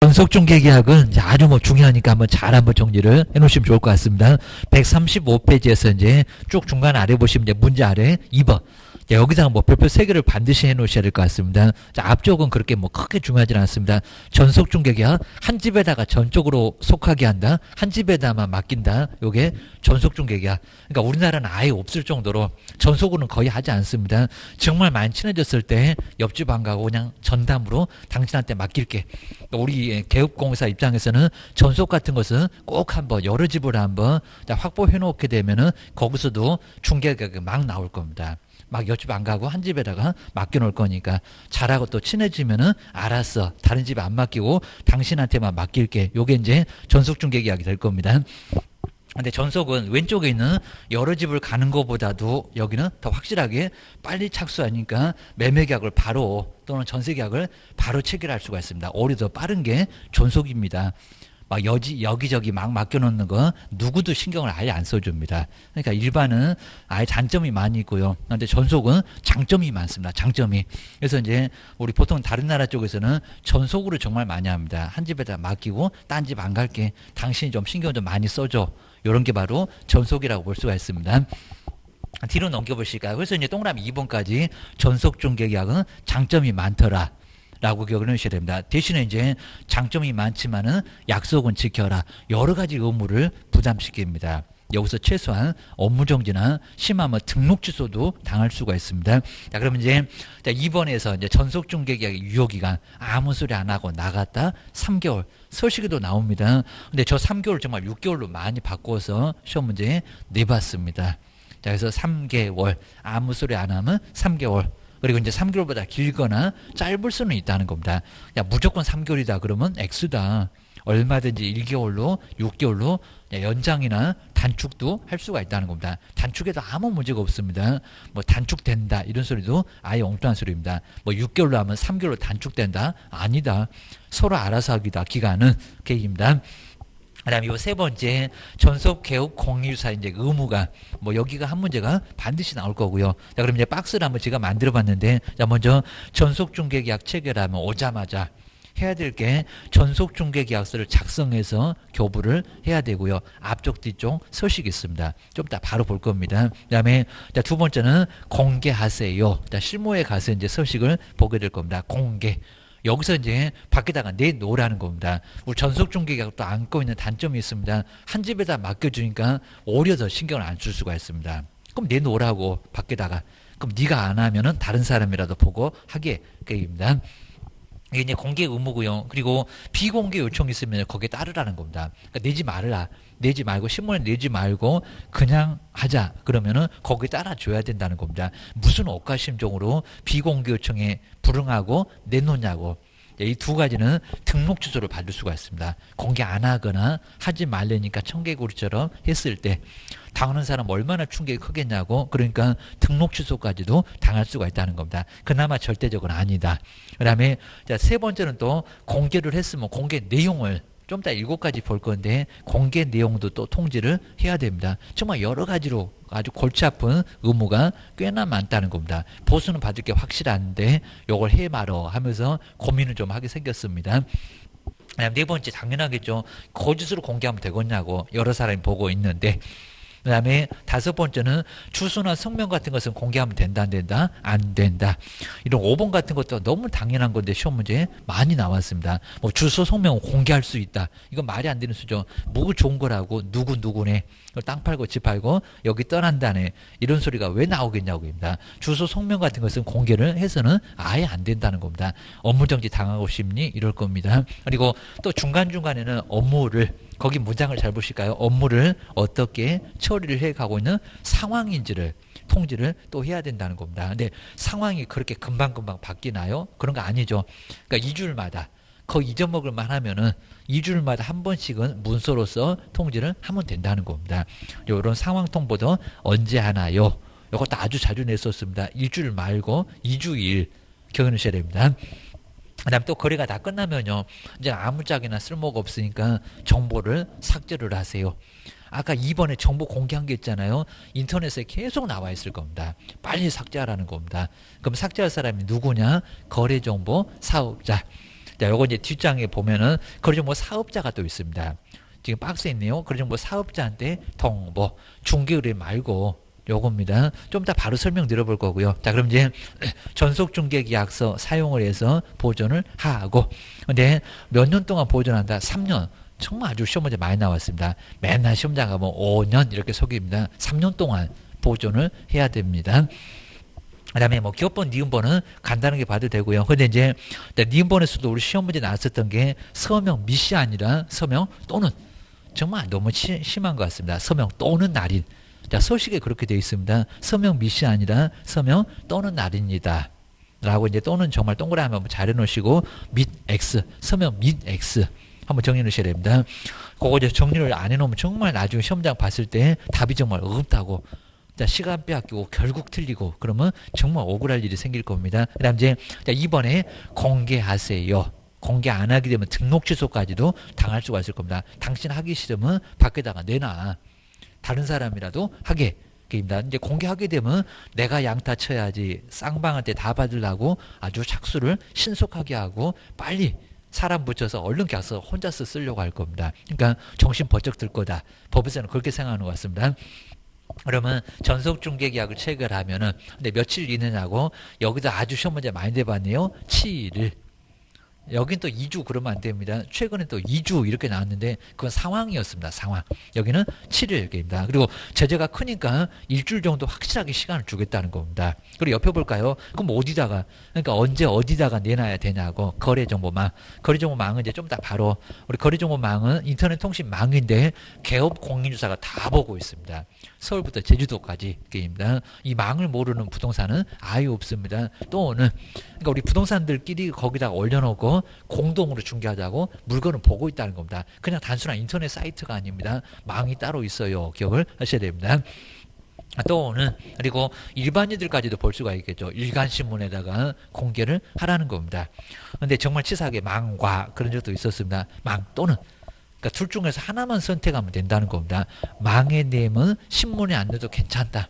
전속중개계약은 이제 아주 뭐 중요하니까 한번 정리를 해놓으시면 좋을 것 같습니다. 135페이지에서 이제 쭉 중간 아래 보시면 이제 문제 아래 2번. 자, 여기다가 뭐 별표 3개를 반드시 해놓으셔야 될 것 같습니다. 자, 앞쪽은 그렇게 뭐 크게 중요하지 않습니다. 전속중개계약 한 집에다가 전적으로 속하게 한다. 한 집에다만 맡긴다. 요게 전속중개계약. 그러니까 우리나라는 아예 없을 정도로 전속으로는 거의 하지 않습니다. 정말 많이 친해졌을 때 옆집 안 가고 그냥 전담으로 당신한테 맡길게. 그러니까 우리 개업공사 입장에서는 전속 같은 것은 꼭 한번 여러 집을 한번 확보해 놓게 되면은 거기서도 중개계약이 막 나올 겁니다. 막 옆집 안 가고 한 집에다가 맡겨놓을 거니까 잘하고 또 친해지면은 알았어. 다른 집에 안 맡기고 당신한테만 맡길게. 요게 이제 전속중개계약이 될 겁니다. 근데 전속은 왼쪽에 있는 여러 집을 가는 것보다도 여기는 더 확실하게 빨리 착수하니까 매매계약을 바로 또는 전세계약을 바로 체결할 수가 있습니다. 오히려 더 빠른 게 전속입니다. 막 여기저기 막 맡겨놓는 거 누구도 신경을 아예 안 써줍니다. 그러니까 일반은 아예 단점이 많이 있고요. 그런데 전속은 장점이 많습니다. 장점이. 그래서 이제 우리 보통 다른 나라 쪽에서는 전속으로 정말 많이 합니다. 한 집에다 맡기고 딴 집 안 갈게. 당신이 좀 신경 좀 많이 써줘. 이런 게 바로 전속이라고 볼 수가 있습니다. 뒤로 넘겨보실까요? 그래서 이제 동그라미 2번까지 전속중개계약은 장점이 많더라. 라고 기억을 해주셔야 됩니다. 대신에 이제 장점이 많지만은 약속은 지켜라. 여러 가지 의무를 부담시킵니다. 여기서 최소한 업무정지나 심하면 등록 취소도 당할 수가 있습니다. 자, 그러면 이제 2번에서 이제 전속중개계약의 유효기간 아무 소리 안 하고 나갔다 3개월. 서식에도 나옵니다. 근데 저 3개월 정말 6개월로 많이 바꿔서 시험 문제에 내봤습니다. 자, 그래서 3개월 아무 소리 안 하면 3개월. 그리고 이제 3개월보다 길거나 짧을 수는 있다는 겁니다. 야, 무조건 3개월이다 그러면 X다. 얼마든지 1개월로 6개월로 연장이나 단축도 할 수가 있다는 겁니다. 단축에도 아무 문제가 없습니다. 뭐 단축된다 이런 소리도 아예 엉뚱한 소리입니다. 뭐 6개월로 하면 3개월로 단축된다? 아니다. 서로 알아서 하기다. 기간은 계획입니다. 그다음에 이 세 번째 전속 개업 공유사 이제 의무가 뭐 여기가 한 문제가 반드시 나올 거고요. 자, 그럼 이제 박스를 한번 제가 만들어봤는데, 자 먼저 전속중개계약 체결하면 오자마자 해야 될 게 전속중개계약서를 작성해서 교부를 해야 되고요. 앞쪽 뒤쪽 서식이 있습니다. 좀 이따 바로 볼 겁니다. 그다음에 자, 두 번째는 공개하세요. 자, 실무에 가서 이제 서식을 보게 될 겁니다. 공개. 여기서 이제 밖에다가 내놓으라는 겁니다. 우리 전속중개계약도 안고 있는 단점이 있습니다. 한 집에다 맡겨주니까 오히려 더 신경을 안 쓸 수가 있습니다. 그럼 내놓으라고 밖에다가. 그럼 네가 안 하면은 다른 사람이라도 보고 하게 계획입니다. 이게 이제 공개 의무고요. 그리고 비공개 요청이 있으면 거기에 따르라는 겁니다. 그러니까 내지 말라. 내지 말고 신문에 내지 말고 그냥 하자. 그러면은 거기에 따라줘야 된다는 겁니다. 무슨 억가심종으로 비공개 요청에 불응하고 내놓냐고. 이 두 가지는 등록 취소를 받을 수가 있습니다. 공개 안 하거나 하지 말라니까 청개구리처럼 했을 때 당하는 사람 얼마나 충격이 크겠냐고. 그러니까 등록 취소까지도 당할 수가 있다는 겁니다. 그나마 절대적은 아니다. 그 다음에 세 번째는 또 공개를 했으면 공개 내용을 좀 이따 7가지 볼 건데 공개 내용도 또 통지를 해야 됩니다. 정말 여러 가지로 아주 골치 아픈 의무가 꽤나 많다는 겁니다. 보수는 받을 게 확실한데 요걸 해 말어 하면서 고민을 좀 하게 생겼습니다. 네 번째 당연하겠죠. 거짓으로 공개하면 되겠냐고 여러 사람이 보고 있는데. 그 다음에 다섯 번째는 주소나 성명 같은 것은 공개하면 된다 안 된다? 안 된다. 이런 5번 같은 것도 너무 당연한 건데 시험 문제에 많이 나왔습니다. 뭐 주소 성명은 공개할 수 있다. 이건 말이 안 되는 수죠. 뭐 좋은 거라고 누구네 땅 팔고 집 팔고 여기 떠난다네. 이런 소리가 왜 나오겠냐고입니다. 주소 성명 같은 것은 공개를 해서는 아예 안 된다는 겁니다. 업무정지 당하고 싶니? 이럴 겁니다. 그리고 또 중간중간에는 업무를 거기 문장을 잘 보실까요? 업무를 어떻게 처리를 해가고 있는 상황인지를 통지를 또 해야 된다는 겁니다. 근데 상황이 그렇게 금방금방 바뀌나요? 그런 거 아니죠. 그러니까 2주일마다 거 잊어먹을 만하면은 2주일마다 한 번씩은 문서로서 통지를 하면 된다는 겁니다. 이런 상황 통보도 언제 하나요? 이것도 아주 자주 냈었습니다. 1주일 말고 2주일 기억해주셔야 됩니다. 그 다음 또 거래가 다 끝나면요. 이제 아무짝에나 쓸모가 없으니까 정보를 삭제를 하세요. 아까 2번에 정보 공개한 게 있잖아요. 인터넷에 계속 나와 있을 겁니다. 빨리 삭제하라는 겁니다. 그럼 삭제할 사람이 누구냐? 거래정보 사업자. 자, 요거 이제 뒷장에 보면은 거래정보 사업자가 또 있습니다. 지금 박스에 있네요. 거래정보 사업자한테 통보, 중개의뢰 말고 요겁니다. 좀 이따 바로 설명드려볼 거고요. 자, 그럼 이제 전속중개계약서 사용을 해서 보존을 하고, 근데 몇 년 동안 보존한다? 3년. 정말 아주 시험 문제 많이 나왔습니다. 맨날 시험장 가면 5년 이렇게 속입니다. 3년 동안 보존을 해야 됩니다. 그 다음에 뭐 기업번, 니은번은 간단하게 봐도 되고요. 근데 이제 니은번에서도 우리 시험 문제 나왔었던 게 서명 밋이 아니라 서명 또는, 정말 너무 심한 것 같습니다. 서명 또는 날인. 자, 서식에 그렇게 되어 있습니다. 서명 밋이 아니라 서명 또는 날입니다. 라고 이제 또는 정말 동그라미 한번 잘 해놓으시고 밋 X, 서명 밋 X 한번 정리해 놓으셔야 됩니다. 그거 이제 정리를 안 해놓으면 정말 나중에 시험장 봤을 때 답이 정말 어렵다고, 자, 시간 빼앗기고 결국 틀리고 그러면 정말 억울할 일이 생길 겁니다. 그 다음 이제 2번에 공개하세요. 공개 안 하게 되면 등록 취소까지도 당할 수가 있을 겁니다. 당신 하기 싫으면 밖에다가 내놔. 다른 사람이라도 하게. 입니다. 이제 공개하게 되면 내가 양타 쳐야지 쌍방한테 다 받으려고 아주 착수를 신속하게 하고 빨리 사람 붙여서 얼른 계약서 혼자서 쓰려고 할 겁니다. 그러니까 정신 번쩍 들 거다. 법에서는 그렇게 생각하는 것 같습니다. 그러면 전속중개계약을 체결하면은 근데 며칠 있느냐고, 여기도 아주 시험 문제 많이 내봤네요. 7일. 여긴 또 2주 그러면 안 됩니다. 최근에 또 2주 이렇게 나왔는데 그건 상황이었습니다. 상황. 여기는 7일입니다. 그리고 제재가 크니까 일주일 정도 확실하게 시간을 주겠다는 겁니다. 그리고 옆에 볼까요? 그럼 어디다가, 그러니까 언제 어디다가 내놔야 되냐고. 거래정보망. 거래정보망은 이제 좀 이따 바로, 우리 거래정보망은 인터넷통신망인데 개업 공인주사가 다 보고 있습니다. 서울부터 제주도까지 게임입니다. 이 망을 모르는 부동산은 아예 없습니다. 또는 그러니까 우리 부동산들끼리 거기다가 올려놓고 공동으로 중개하자고 물건을 보고 있다는 겁니다. 그냥 단순한 인터넷 사이트가 아닙니다. 망이 따로 있어요. 기억을 하셔야 됩니다. 또는 그리고 일반인들까지도 볼 수가 있겠죠. 일간신문에다가 공개를 하라는 겁니다. 근데 정말 치사하게 망과 그런 적도 있었습니다. 망 또는, 그러니까 둘 중에서 하나만 선택하면 된다는 겁니다. 망의 내용은 신문에 안 내도 괜찮다.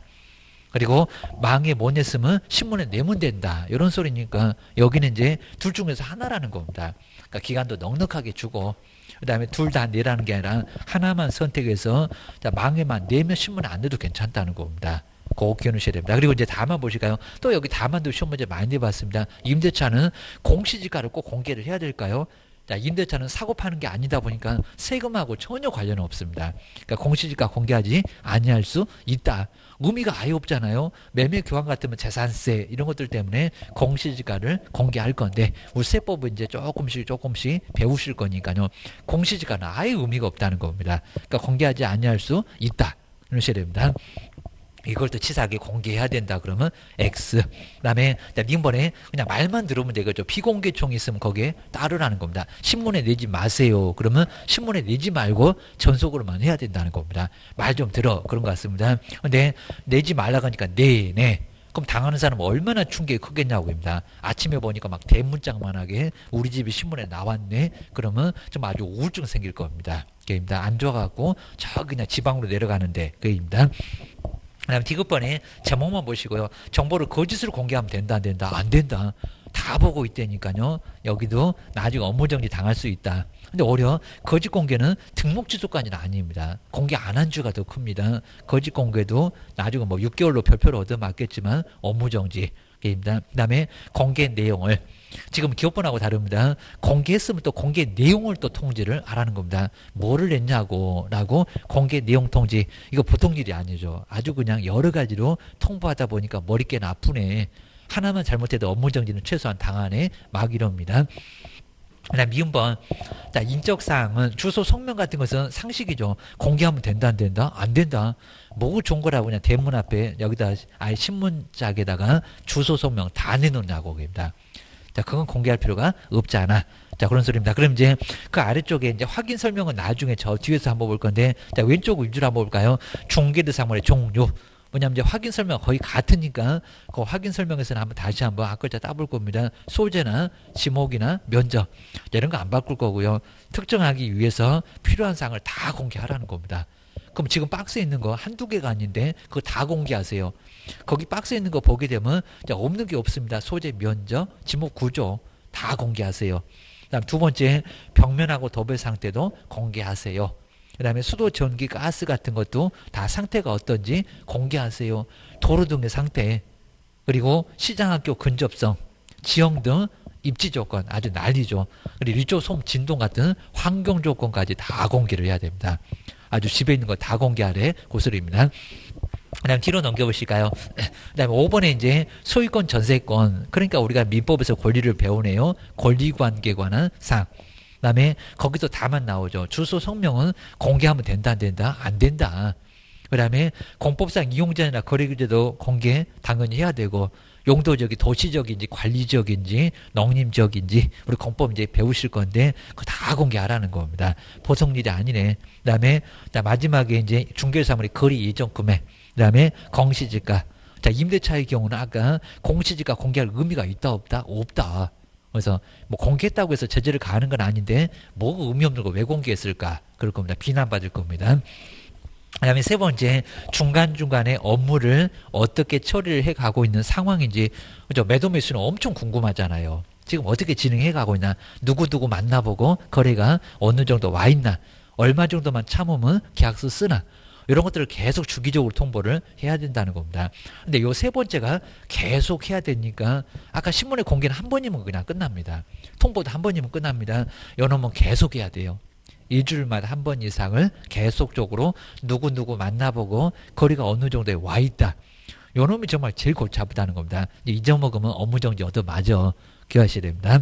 그리고 망에 못 냈으면 신문에 내면 된다. 이런 소리니까 여기는 이제 둘 중에서 하나라는 겁니다. 그러니까 기간도 넉넉하게 주고, 그 다음에 둘 다 내라는 게 아니라 하나만 선택해서 자, 망에만 내면 신문에 안 내도 괜찮다는 겁니다. 꼭 기억하셔야 됩니다. 그리고 이제 다만 보실까요? 또 여기 다만도 시험 문제 많이 내봤습니다. 임대차는 공시지가를 꼭 공개를 해야 될까요? 자, 임대차는 사고 파는 게 아니다 보니까 세금하고 전혀 관련은 없습니다. 그러니까 공시지가 공개하지 아니할 수 있다. 의미가 아예 없잖아요. 매매 교환 같으면 재산세 이런 것들 때문에 공시지가를 공개할 건데 우리 세법은 이제 조금씩 배우실 거니까요. 공시지가는 아예 의미가 없다는 겁니다. 그러니까 공개하지 아니할 수 있다. 이러셔야 됩니다. 이걸 또 치사하게 공개해야 된다 그러면 X. 그다음에 님번에 그냥 말만 들으면 되겠죠. 비공개총이 있으면 거기에 따르라는 겁니다. 신문에 내지 마세요. 그러면 신문에 내지 말고 전속으로만 해야 된다는 겁니다. 말 좀 들어. 그런 것 같습니다. 근데 내지 말라고 하니까 네. 그럼 당하는 사람은 얼마나 충격이 크겠냐고입니다. 아침에 보니까 막 대문짝만하게 우리 집이 신문에 나왔네. 그러면 좀 아주 우울증 생길 겁니다. 그게입니다. 안 좋아갖고 저 그냥 지방으로 내려가는데 그게입니다. 그다음 디귿번에 제목만 보시고요. 정보를 거짓으로 공개하면 된다 안 된다? 안 된다. 다 보고 있다니까요. 여기도 나중에 업무정지 당할 수 있다. 근데 오히려 거짓 공개는 등록 취소까지는 아닙니다. 공개 안 한 주가 더 큽니다. 거짓 공개도 나중에 뭐 6개월로 별표를 얻어맞겠지만 업무정지. 입니다. 그다음에 공개 내용을 지금 기업번하고 다릅니다. 공개했으면 또 공개 내용을 또 통지를 하라는 겁니다. 뭐를 냈냐고라고 공개 내용 통지 이거 보통 일이 아니죠. 아주 그냥 여러 가지로 통보하다 보니까 머리 꽤나 아프네. 하나만 잘못해도 업무정지는 최소한 당하네. 막 이럽니다. 그다음 미음번 자, 인적사항은 주소 성명 같은 것은 상식이죠. 공개하면 된다 안 된다? 안 된다. 뭐가 좋은 거라고 그냥 대문 앞에 여기다 아예 신문짝에다가 주소 성명 다 내놓냐고 그럽니다. 자, 그건 공개할 필요가 없지 않아. 자, 그런 소리입니다. 그럼 이제 그 아래쪽에 이제 확인 설명은 나중에 저 뒤에서 한번 볼 건데, 자, 왼쪽 위주로 한번 볼까요? 중개대 상물의 종류. 뭐냐면 이제 확인 설명 거의 같으니까 그 확인 설명에서는 한번 다시 한번 앞글자 따볼 겁니다. 소재나 지목이나 면적 이런 거 안 바꿀 거고요. 특정하기 위해서 필요한 사항을 다 공개하라는 겁니다. 그럼 지금 박스에 있는 거 한두 개가 아닌데 그거 다 공개하세요. 거기 박스에 있는 거 보게 되면 없는 게 없습니다. 소재, 면적, 지목 구조 다 공개하세요. 그다음 두 번째, 벽면하고 도배 상태도 공개하세요. 그다음에 수도, 전기, 가스 같은 것도 다 상태가 어떤지 공개하세요. 도로 등의 상태, 그리고 시장학교 근접성, 지형 등 입지 조건 아주 난리죠. 그리고 일조 소음, 진동 같은 환경 조건까지 다 공개를 해야 됩니다. 아주 집에 있는 거 다 공개하래 고스톱입니다. 그다음 뒤로 넘겨보실까요? 그다음에 5번에 이제 소유권, 전세권, 그러니까 우리가 민법에서 권리를 배우네요. 권리관계에 관한 사항. 그다음에 거기서 다만 나오죠. 주소, 성명은 공개하면 된다, 안 된다? 안 된다. 그다음에 공법상 이용자나 거래규제도 공개 당연히 해야 되고, 용도적이 도시적인지 관리적인지 농림적인지 우리 공법 이제 배우실 건데 그거 다 공개하라는 겁니다. 보성일이 아니네. 그다음에 마지막에 이제 중개사물의 거래 예정 금액, 그다음에 공시지가. 자, 임대차의 경우는 아까 공시지가 공개할 의미가 있다 없다? 없다. 그래서 뭐 공개했다고 해서 제재를 가하는 건 아닌데 뭐가 의미 없는 거 왜 공개했을까? 그럴 겁니다. 비난받을 겁니다. 그다음에 세 번째, 중간중간에 업무를 어떻게 처리를 해가고 있는 상황인지. 그죠? 매도 매수는 엄청 궁금하잖아요. 지금 어떻게 진행해가고 있나, 누구누구 만나보고 거래가 어느 정도 와 있나, 얼마 정도만 참으면 계약서 쓰나, 이런 것들을 계속 주기적으로 통보를 해야 된다는 겁니다. 근데 요 세 번째가 계속 해야 되니까 아까 신문에 공개는 한 번이면 그냥 끝납니다. 통보도 한 번이면 끝납니다. 요놈은 계속 해야 돼요. 일주일마다 한 번 이상을 계속적으로 누구누구 만나보고 거리가 어느 정도에 와 있다. 요 놈이 정말 제일 골치 아프다는 겁니다. 잊어먹으면 업무 정지 얻어맞아. 기억하셔야 됩니다.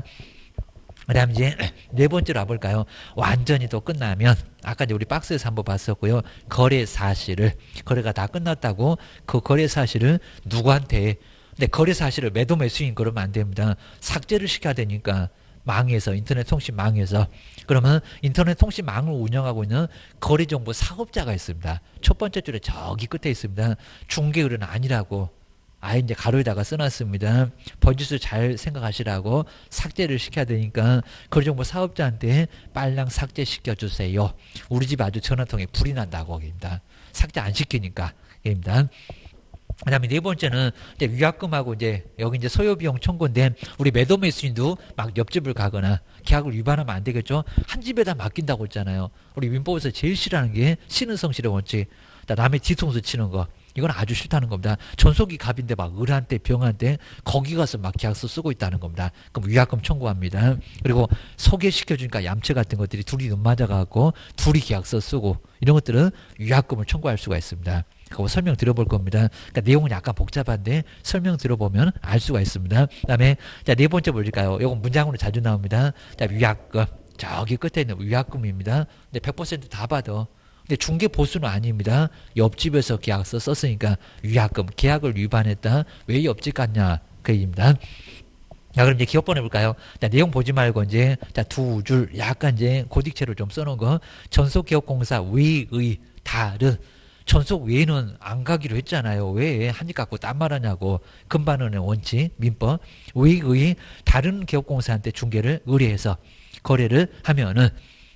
그 다음 이제 네 번째로 와볼까요? 완전히 또 끝나면, 아까 이제 우리 박스에서 한번 봤었고요. 거래 사실을, 거래가 다 끝났다고 그 거래 사실을 누구한테, 근데 거래 사실을 매도 매수인 그러면 안 됩니다. 삭제를 시켜야 되니까. 망에서, 인터넷 통신 망에서. 그러면 인터넷 통신 망을 운영하고 있는 거래정보 사업자가 있습니다. 첫 번째 줄에 저기 끝에 있습니다. 중개의뢰는 아니라고 아예 이제 가로에다가 써놨습니다. 번지수 잘 생각하시라고 삭제를 시켜야 되니까 거래정보 사업자한테 빨랑 삭제시켜주세요. 우리 집 아주 전화통에 불이 난다고 합니다. 삭제 안 시키니까. 입니다. 그 다음에 네 번째는 이제 위약금하고 이제 여기 이제 소요비용 청구인데, 우리 매도 매수인도 막 옆집을 가거나 계약을 위반하면 안 되겠죠. 한 집에다 맡긴다고 했잖아요. 우리 민법에서 제일 싫어하는 게 신은성실의 원칙. 남의 뒤통수 치는 거. 이건 아주 싫다는 겁니다. 전속이 갑인데 막 을한테 병한테 거기 가서 막 계약서 쓰고 있다는 겁니다. 그럼 위약금 청구합니다. 그리고 소개시켜주니까 얌체 같은 것들이 둘이 눈 맞아가고 둘이 계약서 쓰고, 이런 것들은 위약금을 청구할 수가 있습니다. 그거 설명 들어볼 겁니다. 그러니까 내용은 약간 복잡한데 설명 들어보면 알 수가 있습니다. 그다음에 자, 네 번째 뭘까요? 이건 문장으로 자주 나옵니다. 자, 위약금. 저기 끝에 있는 위약금입니다. 근데 100% 다 받아. 근데 중개 보수는 아닙니다. 옆집에서 계약서 썼으니까 위약금, 계약을 위반했다. 왜 옆집 갔냐? 그 얘기입니다. 자, 그럼 이제 기억번 해볼까요? 자, 내용 보지 말고 이제 자, 두 줄 약간 이제 고딕체로 좀 써놓은 거. 전속기업공사 외의 다른. 전속 외에는 안 가기로 했잖아요. 왜 한입 갖고 딴 말하냐고. 금반원의 원칙, 민법. 외의 다른 기업공사한테 중개를 의뢰해서 거래를 하면은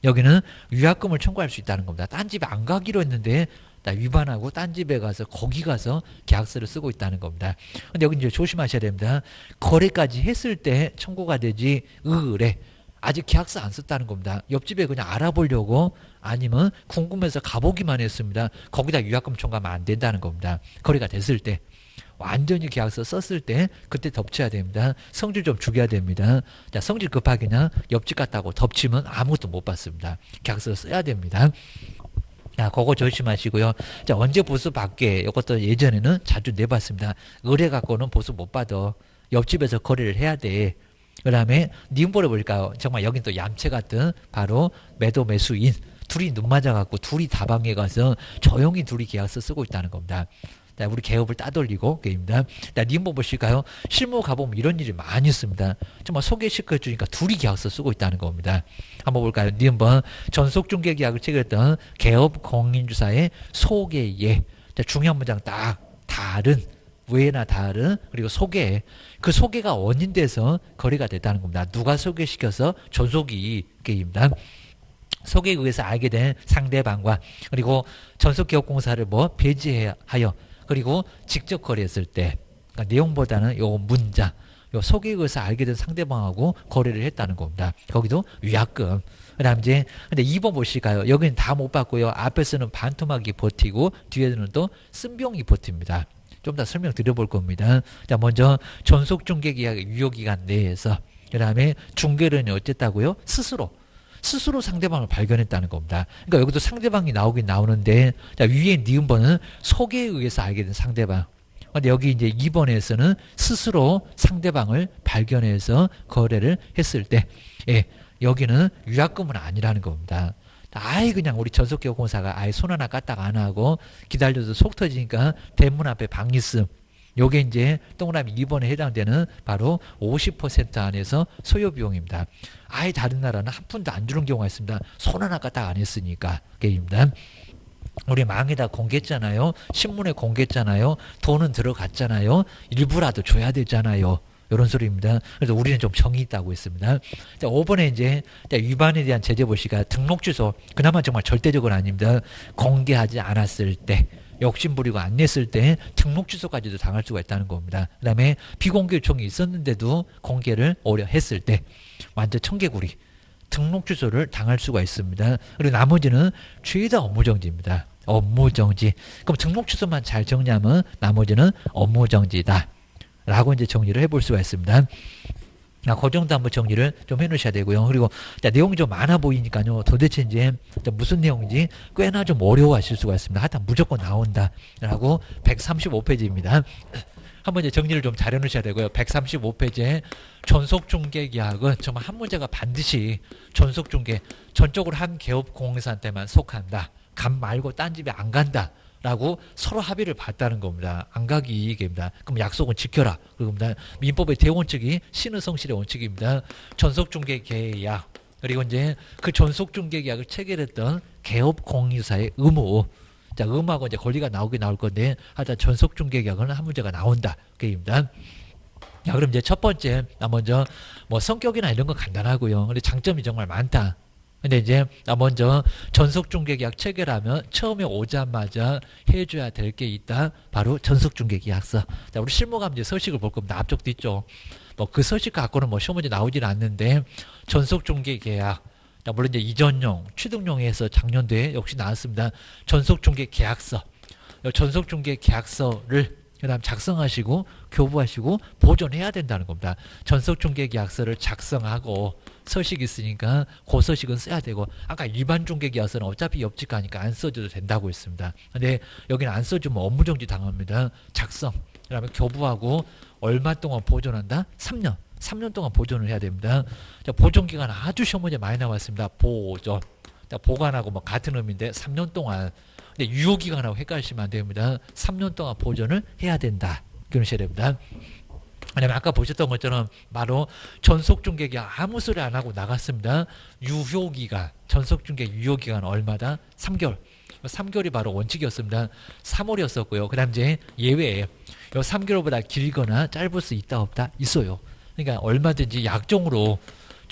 여기는 위약금을 청구할 수 있다는 겁니다. 딴 집에 안 가기로 했는데 위반하고 딴 집에 가서 거기 가서 계약서를 쓰고 있다는 겁니다. 근데 여기 이제 조심하셔야 됩니다. 거래까지 했을 때 청구가 되지 의뢰. 아직 계약서 안 썼다는 겁니다. 옆집에 그냥 알아보려고 아니면 궁금해서 가보기만 했습니다. 거기다 위약금 청구하면 안 된다는 겁니다. 거래가 됐을 때. 완전히 계약서 썼을 때 그때 덮쳐야 됩니다. 성질 좀 죽여야 됩니다. 자, 성질 급하게 그냥 옆집 갔다고 덮치면 아무것도 못 받습니다. 계약서 써야 됩니다. 자, 그거 조심하시고요. 자, 언제 보수 받게? 이것도 예전에는 자주 내봤습니다. 의뢰 갖고는 보수 못 받아. 옆집에서 거래를 해야 돼. 그 다음에 니은볼에 볼까요? 정말 여긴 또 얌체 같은 바로 매도 매수인. 둘이 눈 맞아갖고 둘이 다방에 가서 조용히 둘이 계약서 쓰고 있다는 겁니다. 자, 우리 개업을 따돌리고 게임입니다. 자, 니은볼 보실까요? 실무 가보면 이런 일이 많이 있습니다. 정말 소개시켜주니까 둘이 계약서 쓰고 있다는 겁니다. 한번 볼까요? 니은볼 전속중개 계약을 체결했던 개업 공인주사의 소개예. 자, 중요한 문장 딱 다른. 외나 다른, 그리고 소개. 그 소개가 원인돼서 거래가 됐다는 겁니다. 누가 소개시켜서 전속이 게임입니다. 소개에 의해서 알게 된 상대방과 그리고 전속기업공사를 뭐 배제하여 그리고 직접 거래했을 때, 그러니까 내용보다는 요 문장, 요 소개에서 알게 된 상대방하고 거래를 했다는 겁니다. 거기도 위약금. 그다음 이제 근데 2번 보실까요? 여기는 다 못 받고요. 앞에서는 반토막이 버티고 뒤에는 또 쓴병이 버팁니다. 좀 더 설명드려볼 겁니다. 자, 먼저 전속중개계약 유효기간 내에서 그다음에 중개론이 어쨌다고요? 스스로 상대방을 발견했다는 겁니다. 그러니까 여기도 상대방이 나오긴 나오는데 자, 위에 니은번은 소개에 의해서 알게 된 상대방. 근데 여기 이제 2번에서는 스스로 상대방을 발견해서 거래를 했을 때 예, 여기는 위약금은 아니라는 겁니다. 아예 그냥 우리 전속기업공사가 아예 손 하나 까딱 안 하고 기다려도 속 터지니까 대문 앞에 방 있음. 요게 이제 동그라미 2번에 해당되는 바로 50% 안에서 소요비용입니다. 아예 다른 나라는 한 푼도 안 주는 경우가 있습니다. 손 하나 까딱 안 했으니까. 게입니다. 우리 망에다 공개했잖아요. 신문에 공개했잖아요. 돈은 들어갔잖아요. 일부라도 줘야 되잖아요. 이런 소리입니다. 그래서 우리는 좀 정이 있다고 했습니다. 자, 5번에 이제 위반에 대한 제재 보시가 등록 주소 그나마 정말 절대적은 아닙니다. 공개하지 않았을 때 욕심 부리고 안 냈을 때 등록 주소까지도 당할 수가 있다는 겁니다. 그 다음에 비공개 요청이 있었는데도 공개를 오려 했을 때 완전 청개구리 등록 주소를 당할 수가 있습니다. 그리고 나머지는 죄다 업무정지입니다. 업무정지. 그럼 등록 주소만 잘 정리하면 나머지는 업무정지다. 라고 이제 정리를 해볼 수가 있습니다. 그 정도 한번 정리를 좀 해놓으셔야 되고요. 그리고 내용이 좀 많아 보이니까요. 도대체 이제 무슨 내용인지 꽤나 좀 어려워하실 수가 있습니다. 하여튼 무조건 나온다라고 135페이지입니다. 한번 이제 정리를 좀 잘 해놓으셔야 되고요. 135페이지에 전속중개계약은 정말 한 문제가 반드시 전속중개 전적으로 한 개업공사한테만 속한다. 간 말고 딴 집에 안 간다. 라고 서로 합의를 봤다는 겁니다. 안 가기 이익입니다. 그럼 약속은 지켜라. 그겁니다. 민법의 대원칙이 신의 성실의 원칙입니다. 전속중개계약 그리고 이제 그 전속중개계약을 체결했던 개업공유사의 의무. 자, 의무하고 이제 권리가 나오긴 나올 건데 하여튼 전속중개계약은 한 문제가 나온다. 그입니다. 자, 그럼 이제 첫 번째 먼저 뭐 성격이나 이런 건 간단하고요. 근데 장점이 정말 많다. 근데 이제 먼저 전속중개계약 체결하면 처음에 오자마자 해줘야 될 게 있다. 바로 전속중개계약서. 자, 우리 실무가면 이제 서식을 볼 겁니다. 앞쪽 뒤쪽. 뭐 그 서식 갖고는 뭐 시험 문제 나오질 않는데 전속중개계약. 자, 물론 이제 이전용, 취득용에서 작년도에 역시 나왔습니다. 전속중개계약서. 전속중개계약서를 그다음 작성하시고 교부하시고 보존해야 된다는 겁니다. 전속중개계약서를 작성하고 서식이 있으니까 그 서식은 써야 되고 아까 일반 중개계약서는 어차피 옆집가니까 안 써줘도 된다고 했습니다. 근데 여기는 안 써주면 업무정지 당합니다. 작성 그다음에 교부하고 얼마 동안 보존한다? 3년. 3년 동안 보존을 해야 됩니다. 자, 보존기간 아주 시험 문제 많이 나왔습니다. 보존. 자, 보관하고 뭐 같은 의미인데 3년 동안 근데 유효기간하고 헷갈리시면 안 됩니다. 3년 동안 보존을 해야 된다. 그러셔야 됩니다. 왜냐면 아까 보셨던 것처럼 바로 전속중개계약 아무 소리 안 하고 나갔습니다. 유효기간, 전속중개 유효기간 얼마다? 3개월. 3개월이 바로 원칙이었습니다. 3월이었었고요. 그 다음 이제 예외에 3개월보다 길거나 짧을 수 있다 없다? 있어요. 그러니까 얼마든지 약정으로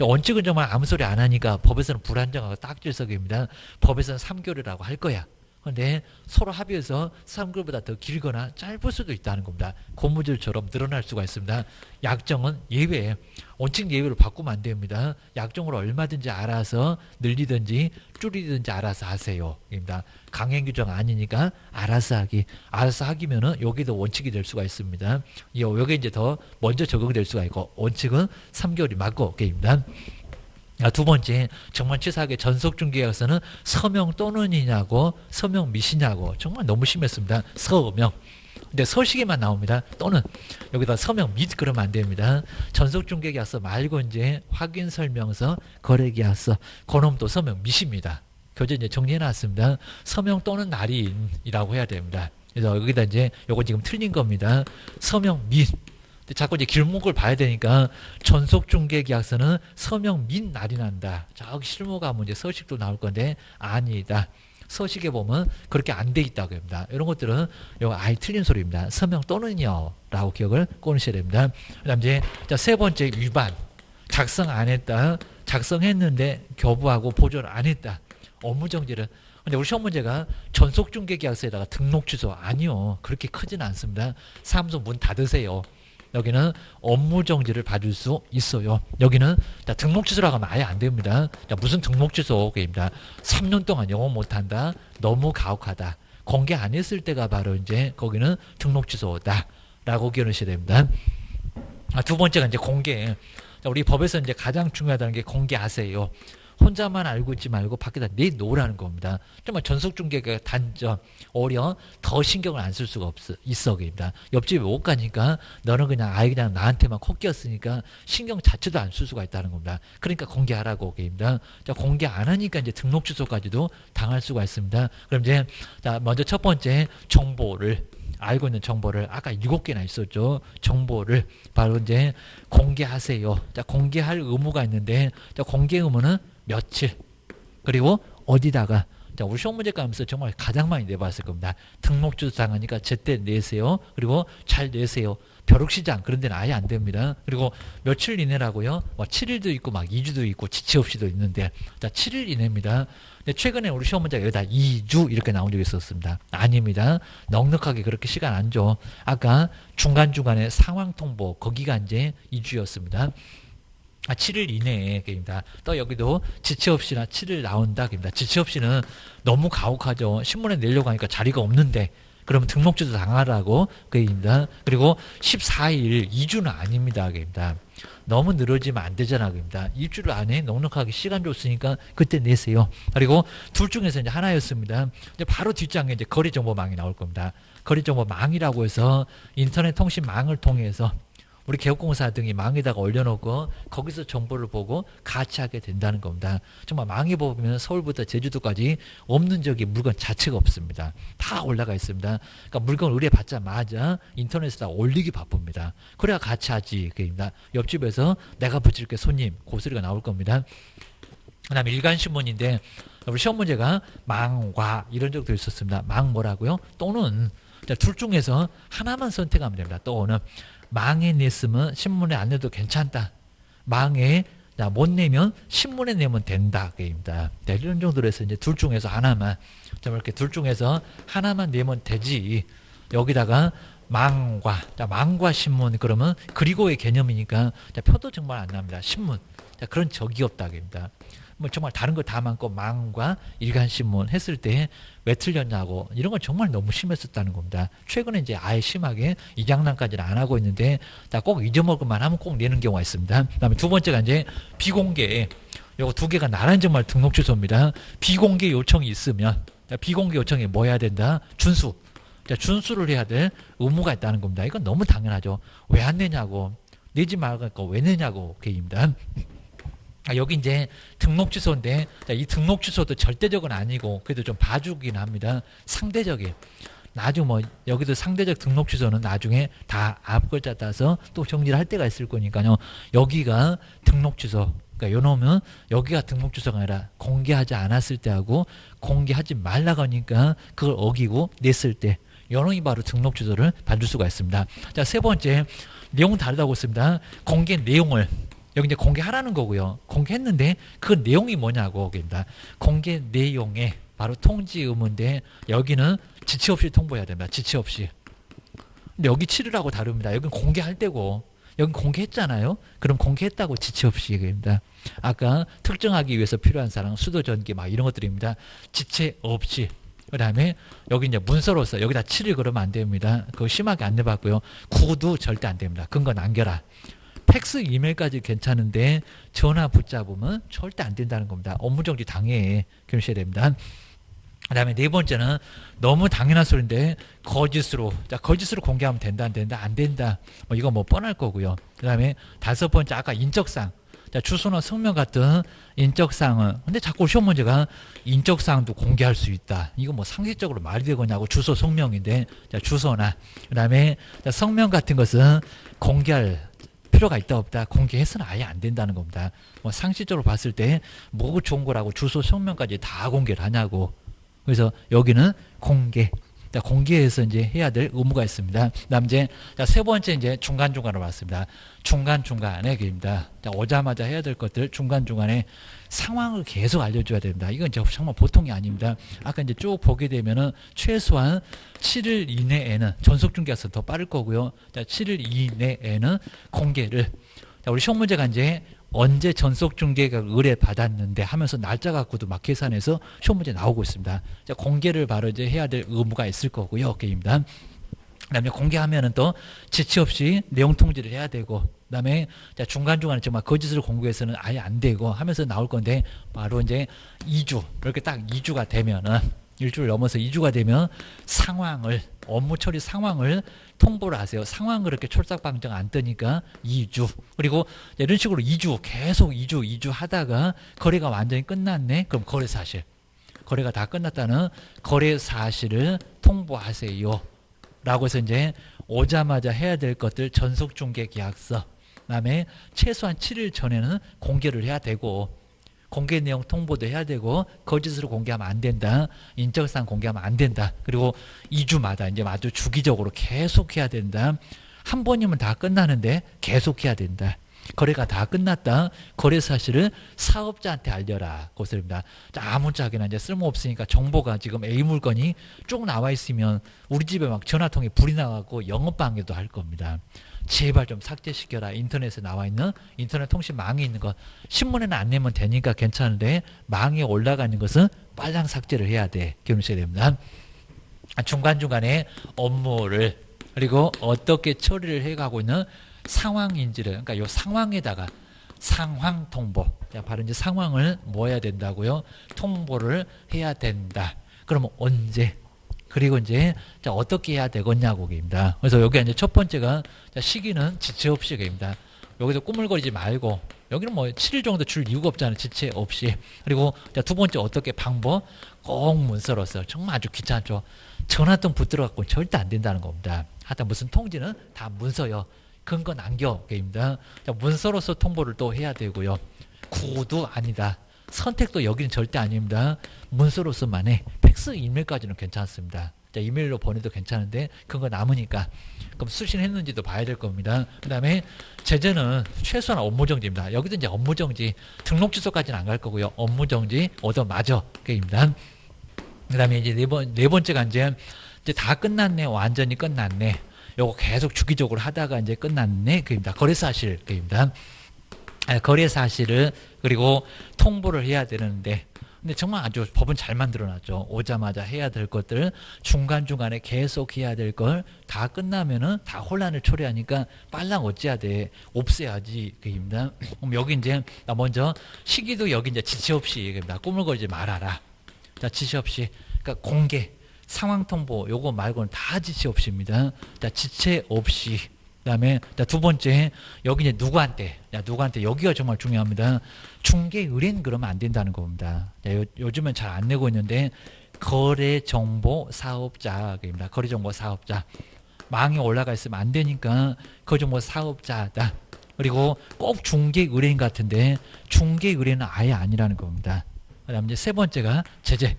원칙은 정말 아무 소리 안 하니까 법에서는 불안정하고 딱질석입니다. 법에서는 3개월이라고 할 거야. 그런데 서로 합의해서 3개월보다 더 길거나 짧을 수도 있다는 겁니다. 고무줄처럼 늘어날 수가 있습니다. 약정은 예외. 원칙 예외로 바꾸면 안 됩니다. 약정으로 얼마든지 알아서 늘리든지 줄이든지 알아서 하세요. 입니다. 강행 규정 아니니까 알아서 하기. 알아서 하기면은 여기도 원칙이 될 수가 있습니다. 여기 이제 더 먼저 적용될 수가 있고 원칙은 3개월이 맞고 게임입니다. 두 번째, 정말 치사하게 전속중개약서는 서명 또는이냐고 서명 및이냐고 정말 너무 심했습니다. 서명. 근데 서식에만 나옵니다. 또는 여기다 서명 및 그러면 안 됩니다. 전속중개계약서 말고 이제 확인설명서, 거래계약서 그놈도 서명 및입니다. 교재 이제 정리해놨습니다. 서명 또는 날인이라고 해야 됩니다. 그래서 여기다 이제 요거 지금 틀린 겁니다. 서명 및. 자꾸 이제 길목을 봐야 되니까 전속중개계약서는 서명 및 날인한다. 저기 실무가 문제 서식도 나올 건데 아니다. 서식에 보면 그렇게 안 돼 있다고 합니다. 이런 것들은 이거 아예 틀린 소리입니다. 서명 또는요 라고 기억을 꺼내셔야 됩니다. 그 다음 이제 세 번째 위반. 작성 안 했다. 작성했는데 교부하고 보존을 안 했다. 업무정지를. 근데 우리 시험 문제가 전속중개계약서에다가 등록 취소 아니요. 그렇게 크지는 않습니다. 사무소 문 닫으세요. 여기는 업무 정지를 받을 수 있어요. 여기는 자, 등록 취소라고 하면 아예 안 됩니다. 자, 무슨 등록 취소입니다. 3년 동안 영어 못한다. 너무 가혹하다. 공개 안 했을 때가 바로 이제 거기는 등록 취소다라고 기억하셔야 됩니다. 두 번째가 이제 공개. 자, 우리 법에서 이제 가장 중요하다는 게 공개하세요. 혼자만 알고 있지 말고 밖에다 내놓으라는 겁니다. 정말 전속중개가 단점, 오히려 더 신경을 안 쓸 수가 있어. 옆집에 못 가니까 너는 그냥 아예 그냥 나한테만 코 끼었으니까 신경 자체도 안 쓸 수가 있다는 겁니다. 그러니까 공개하라고 입니다. 자, 공개 안 하니까 이제 등록 취소까지도 당할 수가 있습니다. 그럼 이제 자, 먼저 첫 번째 정보를 알고 있는 정보를 아까 7개나 있었죠. 정보를 바로 이제 공개하세요. 자, 공개할 의무가 있는데 자, 공개 의무는 며칠 그리고 어디다가 자, 우리 시험 문제 가면서 정말 가장 많이 내봤을 겁니다. 등록 취소 당하니까 제때 내세요. 그리고 잘 내세요. 벼룩시장 그런 데는 아예 안 됩니다. 그리고 며칠 이내라고요. 뭐 7일도 있고 막 2주도 있고 지체 없이도 있는데 자, 7일 이내입니다. 근데 최근에 우리 시험 문제가 여기다 2주 이렇게 나온 적이 있었습니다. 아닙니다. 넉넉하게 그렇게 시간 안 줘. 아까 중간중간에 상황 통보 거기가 이제 2주였습니다. 7일 이내에 입니다. 또 여기도 지체 없이나 7일 나온다 입니다. 지체 없이는 너무 가혹하죠. 신문에 내려고 하니까 자리가 없는데 그러면 등록 취소 당하라고 그입니다. 그리고 14일 2주는 아닙니다. 그입니다. 너무 늘어지면 안 되잖아. 그입니다. 일주일 안에 넉넉하게 시간 줬으니까 그때 내세요. 그리고 둘 중에서 이제 하나였습니다. 이제 바로 뒷장에 이제 거리정보망이 나올 겁니다. 거리정보망이라고 해서 인터넷 통신망을 통해서 우리 개업공사 등이 망에다가 올려놓고 거기서 정보를 보고 같이 하게 된다는 겁니다. 정말 망에 보면 서울부터 제주도까지 없는 적이 물건 자체가 없습니다. 다 올라가 있습니다. 그러니까 물건 의뢰받자마자 인터넷에다 올리기 바쁩니다. 그래야 같이 하지. 그입니다. 옆집에서 내가 붙일게 손님 그 소리가 나올 겁니다. 그 다음에 일간신문인데 우리 시험 문제가 망과 이런 적도 있었습니다. 망 뭐라고요? 또는 둘 중에서 하나만 선택하면 됩니다. 또는 망에 냈으면 신문에 안 내도 괜찮다. 망에 못 내면 신문에 내면 된다. 게임이다. 네, 이런 정도로 해서 이제 둘 중에서 하나만 이렇게 둘 중에서 하나만 내면 되지. 여기다가 망과 망과 신문 그러면 그리고의 개념이니까 표도 정말 안 납니다. 신문 그런 적이 없다. 게임이다. 뭐 정말 다른 거 다 많고 망과 일간신문 했을 때 왜 틀렸냐고 이런 건 정말 너무 심했었다는 겁니다. 최근에 이제 아예 심하게 이 장난까지는 안 하고 있는데 꼭 잊어먹을만 하면 꼭 내는 경우가 있습니다. 그다음에 두 번째가 이제 비공개 요거 두 개가 나란 정말 등록 취소입니다. 비공개 요청이 있으면 비공개 요청에 뭐 해야 된다? 준수. 준수를 해야 될 의무가 있다는 겁니다. 이건 너무 당연하죠. 왜 안 내냐고 내지 말고 왜 내냐고 그입니다. 여기 이제 등록 취소인데 이 등록 취소도 절대적은 아니고 그래도 좀 봐주긴 합니다. 상대적이에요. 나중 뭐 여기도 상대적 등록 취소는 나중에 다 앞글자 따서 또 정리를 할 때가 있을 거니까요. 여기가 등록 취소. 그러니까 요놈은 여기가 등록 취소가 아니라 공개하지 않았을 때하고 공개하지 말라고 하니까 그걸 어기고 냈을 때 요놈이 바로 등록 취소를 받을 수가 있습니다. 자, 세 번째 내용은 다르다고 했습니다. 공개 내용을 여기 이제 공개하라는 거고요. 공개했는데 그 내용이 뭐냐고 입니다. 공개 내용에 바로 통지 의무인데 여기는 지체 없이 통보해야 됩니다. 지체 없이. 근데 여기 치르라고 다릅니다. 여기는 공개할 때고 여기 공개했잖아요. 그럼 공개했다고 지체 없이 얘기합니다. 아까 특정하기 위해서 필요한 사람 수도 전기 막 이런 것들입니다. 지체 없이. 그 다음에 여기 이제 문서로서 여기다 7일 그러면 안 됩니다. 그거 심하게 안 내봤고요. 구도 절대 안 됩니다. 근거 남겨라. 팩스 이메일까지 괜찮은데 전화 붙잡으면 절대 안 된다는 겁니다. 업무정지 당해 그러셔야 됩니다. 그 다음에 네 번째는 너무 당연한 소리인데 거짓으로 거짓으로 공개하면 된다 안 된다 안 된다 뭐 이거 뭐 뻔할 거고요. 그 다음에 다섯 번째 아까 인적사항 주소나 성명 같은 인적사항은 근데 자꾸 시험 문제가 인적사항도 공개할 수 있다. 이거 뭐 상식적으로 말이 되겠냐고 주소 성명인데 주소나 그 다음에 성명 같은 것은 공개할 필요가 있다 없다 공개해서는 아예 안 된다는 겁니다. 뭐 상식적으로 봤을 때 뭐가 좋은 거라고 주소 성명까지 다 공개를 하냐고. 그래서 여기는 공개 자, 공개해서 이제 해야 될 의무가 있습니다. 그다음 이제 세 번째 이제 중간중간으로 왔습니다. 중간중간에 입니다. 자, 오자마자 해야 될 것들 중간중간에 상황을 계속 알려줘야 됩니다. 이건 이제 정말 보통이 아닙니다. 아까 이제 쭉 보게 되면은 최소한 7일 이내에는 전속 중계가 더 빠를 거고요. 자, 7일 이내에는 공개를. 자, 우리 시험 문제가 이제 언제 전속 중개가 의뢰 받았는데 하면서 날짜 갖고도 막 계산해서 시험 문제 나오고 있습니다. 자, 공개를 바로 이제 해야 될 의무가 있을 거고요. 게임입니다. 그다음에 공개하면은 또 지체 없이 내용 통지를 해야 되고, 그다음에 중간중간에 정말 거짓을 공개해서는 아예 안 되고 하면서 나올 건데, 바로 이제 2주 이렇게 딱 2주가 되면은, 일주를 넘어서 2주가 되면 상황을, 업무 처리 상황을 통보를 하세요. 상황 그렇게 촐싹방정 안 뜨니까 2주. 그리고 이런 식으로 2주 계속 2주 하다가 거래가 완전히 끝났네. 그럼 거래 사실, 거래가 다 끝났다는 거래 사실을 통보하세요. 라고 해서 이제 오자마자 해야 될 것들 전속 중개 계약서, 그다음에 최소한 7일 전에는 공개를 해야 되고, 공개 내용 통보도 해야 되고, 거짓으로 공개하면 안 된다. 인적사항 공개하면 안 된다. 그리고 2주마다 이제 아주 주기적으로 계속 해야 된다. 한 번이면 다 끝나는데 계속 해야 된다. 거래가 다 끝났다. 거래 사실을 사업자한테 알려라. 그것입니다. 아무짝에나 이제 쓸모없으니까 정보가 지금 A 물건이 쭉 나와 있으면 우리 집에 막 전화통에 불이 나가고 영업방해도 할 겁니다. 제발 좀 삭제시켜라. 인터넷에 나와 있는, 인터넷 통신 망에 있는 거 신문에는 안 내면 되니까 괜찮은데 망에 올라가 있는 것은 빨랑 삭제를 해야 돼. 기억하셔야 됩니다. 중간중간에 업무를, 그리고 어떻게 처리를 해가고 있는 상황인지를, 그러니까 이 상황에다가 상황 통보, 바로 이제 상황을 뭐 해야 된다고요? 통보를 해야 된다. 그러면 언제? 그리고 이제 어떻게 해야 되겠냐고입니다. 그래서 여기 이제 첫 번째가 시기는 지체 없이입니다. 여기서 꾸물거리지 말고, 여기는 뭐 7일 정도 줄 이유가 없잖아요. 지체 없이. 그리고 두 번째 어떻게 방법? 꼭 문서로서. 정말 아주 귀찮죠. 전화통 붙들어 갖고 절대 안 된다는 겁니다. 하여튼 무슨 통지는 다 문서요. 근거 남겨입니다. 문서로서 통보를 또 해야 되고요. 구도 아니다. 선택도 여기는 절대 아닙니다. 문서로서만 해. 팩스, 이메일까지는 괜찮습니다. 이메일로 보내도 괜찮은데 근거 남으니까 그럼 수신했는지도 봐야 될 겁니다. 그 다음에 제재는 최소한 업무정지입니다. 여기도 이제 업무정지, 등록 취소까지는 안 갈 거고요. 업무정지 얻어맞아. 게임입니다. 그 다음에 이제 네 번째가 이제 다 끝났네. 완전히 끝났네. 요거 계속 주기적으로 하다가 이제 끝났네. 그입니다. 거래사실. 그입니다. 거래 사실을 그리고 통보를 해야 되는데, 근데 정말 아주 법은 잘 만들어놨죠. 오자마자 해야 될 것들, 중간중간에 계속 해야 될 걸 다 끝나면은 다 혼란을 초래하니까 빨랑 어찌해야 돼? 없애야지. 그입니다. 그럼 여기 이제 먼저 시기도 여기 이제 지체 없이 얘기합니다. 꾸물거리지 말아라. 자, 지체 없이. 그러니까 공개. 상황 통보 요거 말고는 다 지체 없이입니다. 자, 지체 없이. 그다음에 두 번째 여기 이제 누구한테 여기가 정말 중요합니다. 중개 의뢰인 그러면 안 된다는 겁니다. 자, 요즘은 잘 안 내고 있는데 거래정보 사업자입니다. 거래정보 사업자. 망에 올라가 있으면 안 되니까 거래정보 사업자다. 그리고 꼭 중개 의뢰인 같은데 중개 의뢰인은 아예 아니라는 겁니다. 그다음에 이제 세 번째가 제재.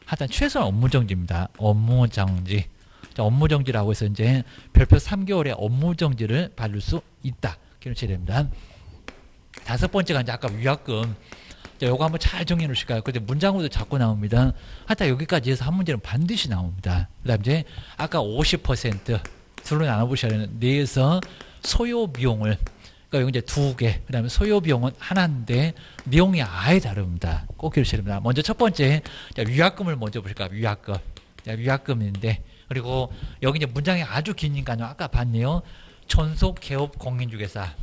하여튼 최소한 업무정지입니다. 업무정지. 자, 업무정지라고 해서 이제 별표 3개월의 업무정지를 받을 수 있다. 기록해야 됩니다. 다섯 번째가 이제 아까 위약금. 자, 요거 한번 잘 정리해 놓으실까요? 근데 문장으로도 자꾸 나옵니다. 하여튼 여기까지 해서 한 문제는 반드시 나옵니다. 그 다음 이제 아까 50% 둘로 나눠보셔야 되는 내에서 소요비용을, 그러니까 여기 이제 2개, 그 다음에 소요비용은 하나인데 내용이 아예 다릅니다. 꼭 기록해야 됩니다. 먼저 첫 번째, 자, 위약금을 먼저 보실까요? 위약금. 자, 위약금인데, 그리고 여기 이제 문장이 아주 기니까요. 아까 봤네요. 전속 개업 공인중개사.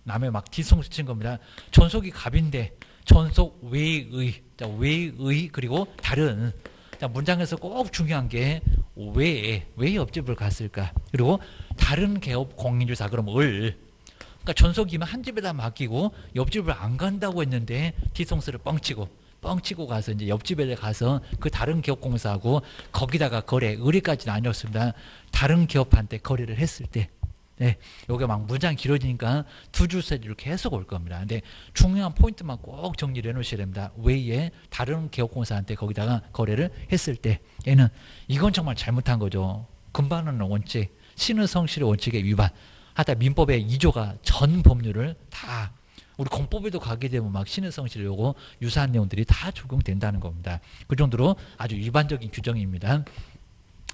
남의 막 뒤통수 친 겁니다. 전속이 갑인데, 전속 외의. 자, 외의, 그리고 다른. 자, 문장에서 꼭 중요한 게 왜 옆집을 갔을까? 그리고 다른 개업 공인중개사, 그럼 그러니까 전속이면 한 집에다 맡기고 옆집을 안 간다고 했는데 뒤통수를 뻥치고 가서 이제 옆집에 가서 그 다른 기업공사하고 거기다가 의뢰까지는 아니었습니다. 다른 기업한테 거래를 했을 때, 네, 요게 막 문장 길어지니까 두 줄, 세 줄 계속 올 겁니다. 근데 중요한 포인트만 꼭 정리를 해 놓으셔야 됩니다. 외에 다른 개업공사한테 거기다가 거래를 했을 때 얘는 이건 정말 잘못한 거죠. 금반원의 원칙, 신의 성실의 원칙에 위반. 하다 민법의 2조가 전 법률을 다 우리 공법에도 가게 되면 막 신의 성실 요거 유사한 내용들이 다 적용된다는 겁니다. 그 정도로 아주 일반적인 규정입니다.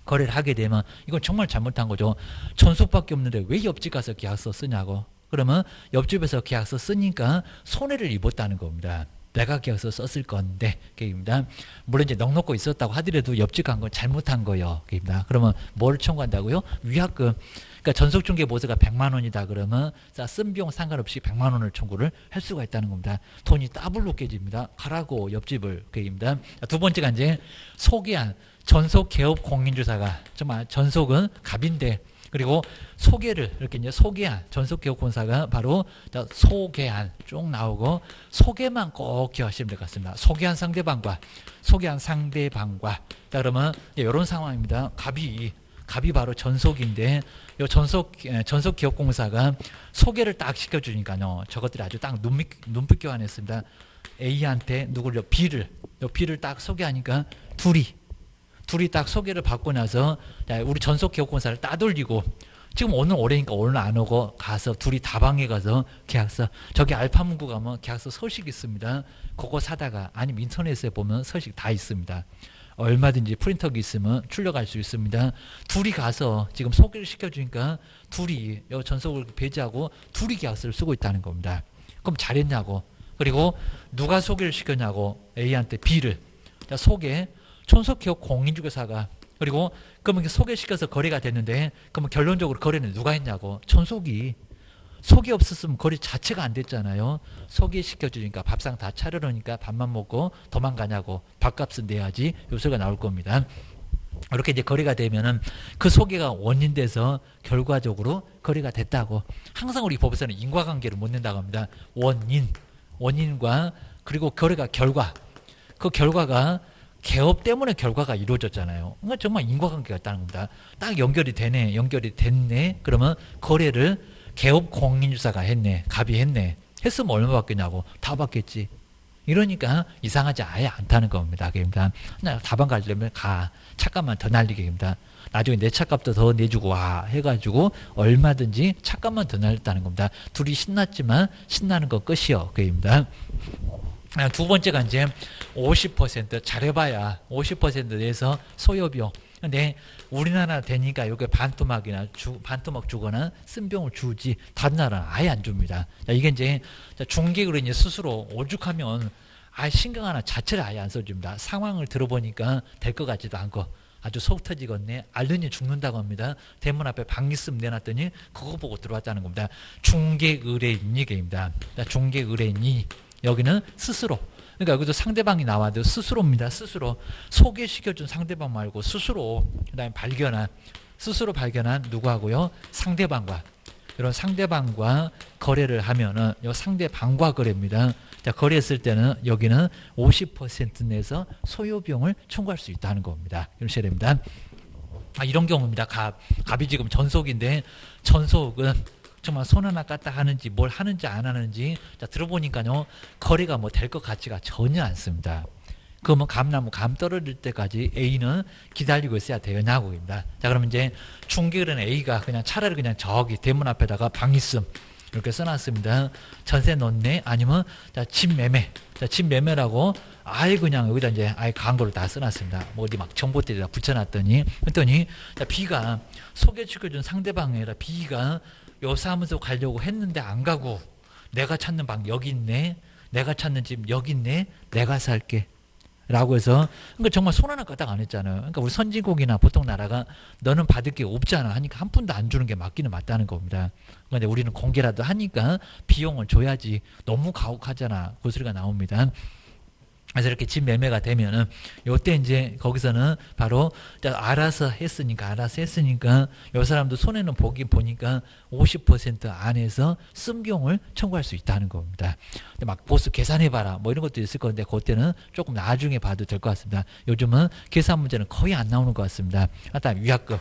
거래를 하게 되면 이건 정말 잘못한 거죠. 전속밖에 없는데 왜 옆집 가서 계약서 쓰냐고. 그러면 옆집에서 계약서 쓰니까 손해를 입었다는 겁니다. 내가 계약서 썼을 건데, 그입니다. 물론 이제 넉넉고 있었다고 하더라도 옆집 간 건 잘못한 거예요. 그입니다. 그러면 뭘 청구한다고요? 위약금. 그러니까 전속중개보수가 100만 원이다 그러면 쓴 비용 상관없이 100만 원을 청구를 할 수가 있다는 겁니다. 돈이 더블로 깨집니다. 가라고 옆집을. 그입니다. 두 번째가 이제 소개한 전속 개업 공인주사가 정말 전속은 갑인데 그리고 소개를 이렇게 이제 소개한 전속개업공사가 바로 소개한 쭉 나오고 소개만 꼭 기억하시면 될 것 같습니다. 소개한 상대방과 자 그러면 이런 상황입니다. 갑이 바로 전속인데 요 전속기업공사가 소개를 딱 시켜주니까요. 저것들이 아주 딱 눈빛 교환했습니다. A한테 누구를 B를 딱 소개하니까 둘이 딱 소개를 받고 나서 우리 전속기업공사를 따돌리고 지금 오늘 오래니까 오늘 안 오고 가서 둘이 다방에 가서 계약서 저기 알파문구 가면 계약서 서식 있습니다. 그거 사다가 아니면 인터넷에 보면 서식 다 있습니다. 얼마든지 프린터기 있으면 출력할 수 있습니다. 둘이 가서 지금 소개를 시켜주니까 둘이 전속을 배제하고 둘이 계약서를 쓰고 있다는 겁니다. 그럼 잘했냐고. 그리고 누가 소개를 시켰냐고. A한테 B를 소개 전속기업 공인중개사가 그리고 그러면 소개시켜서 거래가 됐는데 그러면 결론적으로 거래는 누가 했냐고. 전속이 속이 없었으면 거래 자체가 안 됐잖아요. 소개시켜주니까 밥상 다 차려놓으니까 밥만 먹고 도망가냐고. 밥값은 내야지. 요소가 나올 겁니다. 이렇게 이제 거래가 되면은 그 소개가 원인돼서 결과적으로 거래가 됐다고. 항상 우리 법에서는 인과관계를 못 낸다고 합니다. 원인과 그리고 거래가 그 결과가 개업 때문에 결과가 이루어졌잖아요. 그러니까 정말 인과관계가 있다는 겁니다. 딱 연결이 됐네. 그러면 거래를 개업 공인주사가 했네. 갑이 했네. 했으면 얼마 받겠냐고. 다 받겠지. 이러니까 이상하지 아예 않다는 겁니다. 그러니까 다방 가려면 가. 차값만 더 날리게 됩니다. 나중에 내 차값도 더 내주고 와 해가지고 얼마든지 차값만 더 날렸다는 겁니다. 둘이 신났지만 신나는 건 끝이요. 그입니다. 두 번째가 이제 50% 잘해봐야 50% 내서 소요비용. 근데 우리나라 되니까 여기 반토막 주거나 쓴병을 주지 다른 나라는 아예 안 줍니다. 자, 이게 이제 중개로 이제 스스로 오죽하면 아예 신경 하나 자체를 아예 안 써줍니다. 상황을 들어보니까 될 것 같지도 않고 아주 속 터지겠네. 알더니 죽는다고 합니다. 대문 앞에 방기씀 내놨더니 그거 보고 들어왔다는 겁니다. 중개의뢰인이입니다. 중개의뢰인이 여기는 스스로. 그러니까 여기도 상대방이 나와도 스스로입니다. 스스로 소개시켜준 상대방 말고 스스로 그다음에 스스로 발견한 누구하고요? 상대방과 이런 상대방과 거래를 하면은 이 상대방과 거래입니다. 자, 거래했을 때는 여기는 50% 내서 소요비용을 청구할 수 있다는 겁니다. 이러셔야 됩니다. 이런 경우입니다. 갑이 지금 전속인데 전속은 정말 손 하나 까딱 하는지 뭘 하는지 안 하는지 자 들어보니까요 거래가 뭐 될 것 같지가 전혀 않습니다. 그러면 감 떨어질 때까지 A는 기다리고 있어야 되냐고입니다. 자 그러면 이제 중개는 A가 그냥 차라리 그냥 저기 대문 앞에다가 방 있음 이렇게 써놨습니다. 전세 넣네 아니면 집 매매라고 아예 그냥 여기다 이제 아예 광고를 다 써놨습니다. 뭐 어디 막 정보대에다 붙여놨더니 그랬더니 B가 소개시켜준 상대방이라 B가 요 사무소 가려고 했는데 안 가고 내가 찾는 방 여기 있네. 내가 찾는 집 여기 있네. 내가 살게. 라고 해서 그러니까 정말 손 하나 까딱 안 했잖아요. 그러니까 우리 선진국이나 보통 나라가 너는 받을 게 없잖아 하니까 한 푼도 안 주는 게 맞기는 맞다는 겁니다. 그런데 우리는 공개라도 하니까 비용을 줘야지. 너무 가혹하잖아. 그 소리가 나옵니다. 그래서 이렇게 집 매매가 되면은 요때 이제 거기서는 바로 알아서 했으니까 요 사람도 손해는 보니까 50% 안에서 쓴 비용을 청구할 수 있다는 겁니다. 근데 막 보스 계산해봐라 뭐 이런 것도 있을 건데 그때는 조금 나중에 봐도 될 것 같습니다. 요즘은 계산 문제는 거의 안 나오는 것 같습니다. 일단 위약금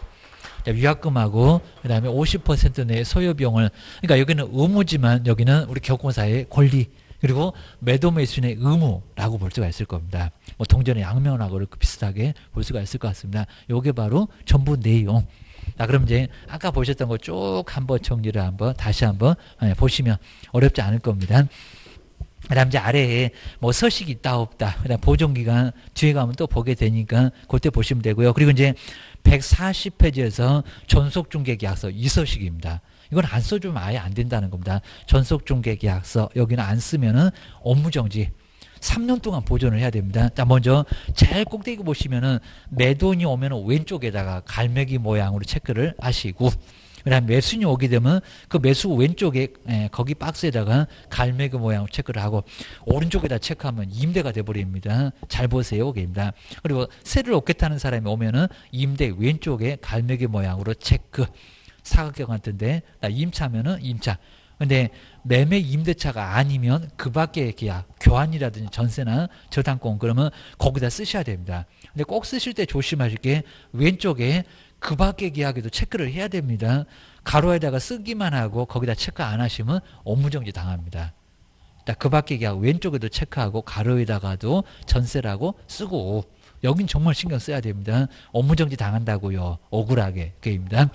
자, 위약금하고 그다음에 50% 내의 소요 비용을, 그러니까 여기는 의무지만 여기는 우리 개업공사의 권리, 그리고 매도 매수인의 의무라고 볼 수가 있을 겁니다. 뭐 동전의 양면하고 이렇게 비슷하게 볼 수가 있을 것 같습니다. 요게 바로 전부 내용. 자, 그럼 이제 아까 보셨던 거 쭉 한번 정리를 한번 다시 한번 보시면 어렵지 않을 겁니다. 그다음 이제 아래에 뭐 서식이 있다 없다, 그다음 보존기간 뒤에 가면 또 보게 되니까 그때 보시면 되고요. 그리고 이제 140페이지에서 전속중개계약서 이 서식입니다. 이건 안 써주면 아예 안 된다는 겁니다. 전속중개계약서 여기는 안 쓰면은 업무정지 3년 동안 보존을 해야 됩니다. 자, 먼저 제일 꼭대기 보시면은 매도인이 오면은 왼쪽에다가 갈매기 모양으로 체크를 하시고, 그다음 매수인이 오게 되면 그 매수 왼쪽에 거기 박스에다가 갈매기 모양으로 체크를 하고, 오른쪽에다 체크하면 임대가 돼버립니다. 잘 보세요, 게입니다. 그리고 세를 얻겠다는 사람이 오면은 임대 왼쪽에 갈매기 모양으로 체크. 사각형 같은데 임차면은 임차. 근데 매매 임대차가 아니면 그 밖의 계약, 교환이라든지 전세나 저당권, 그러면 거기다 쓰셔야 됩니다. 근데 꼭 쓰실 때 조심하실 게 왼쪽에 그 밖의 계약에도 체크를 해야 됩니다. 가로에다가 쓰기만 하고 거기다 체크 안 하시면 업무정지 당합니다. 그 밖의 계약 왼쪽에도 체크하고 가로에다가도 전세라고 쓰고, 여긴 정말 신경 써야 됩니다. 업무정지 당한다고요. 억울하게. 그입니다.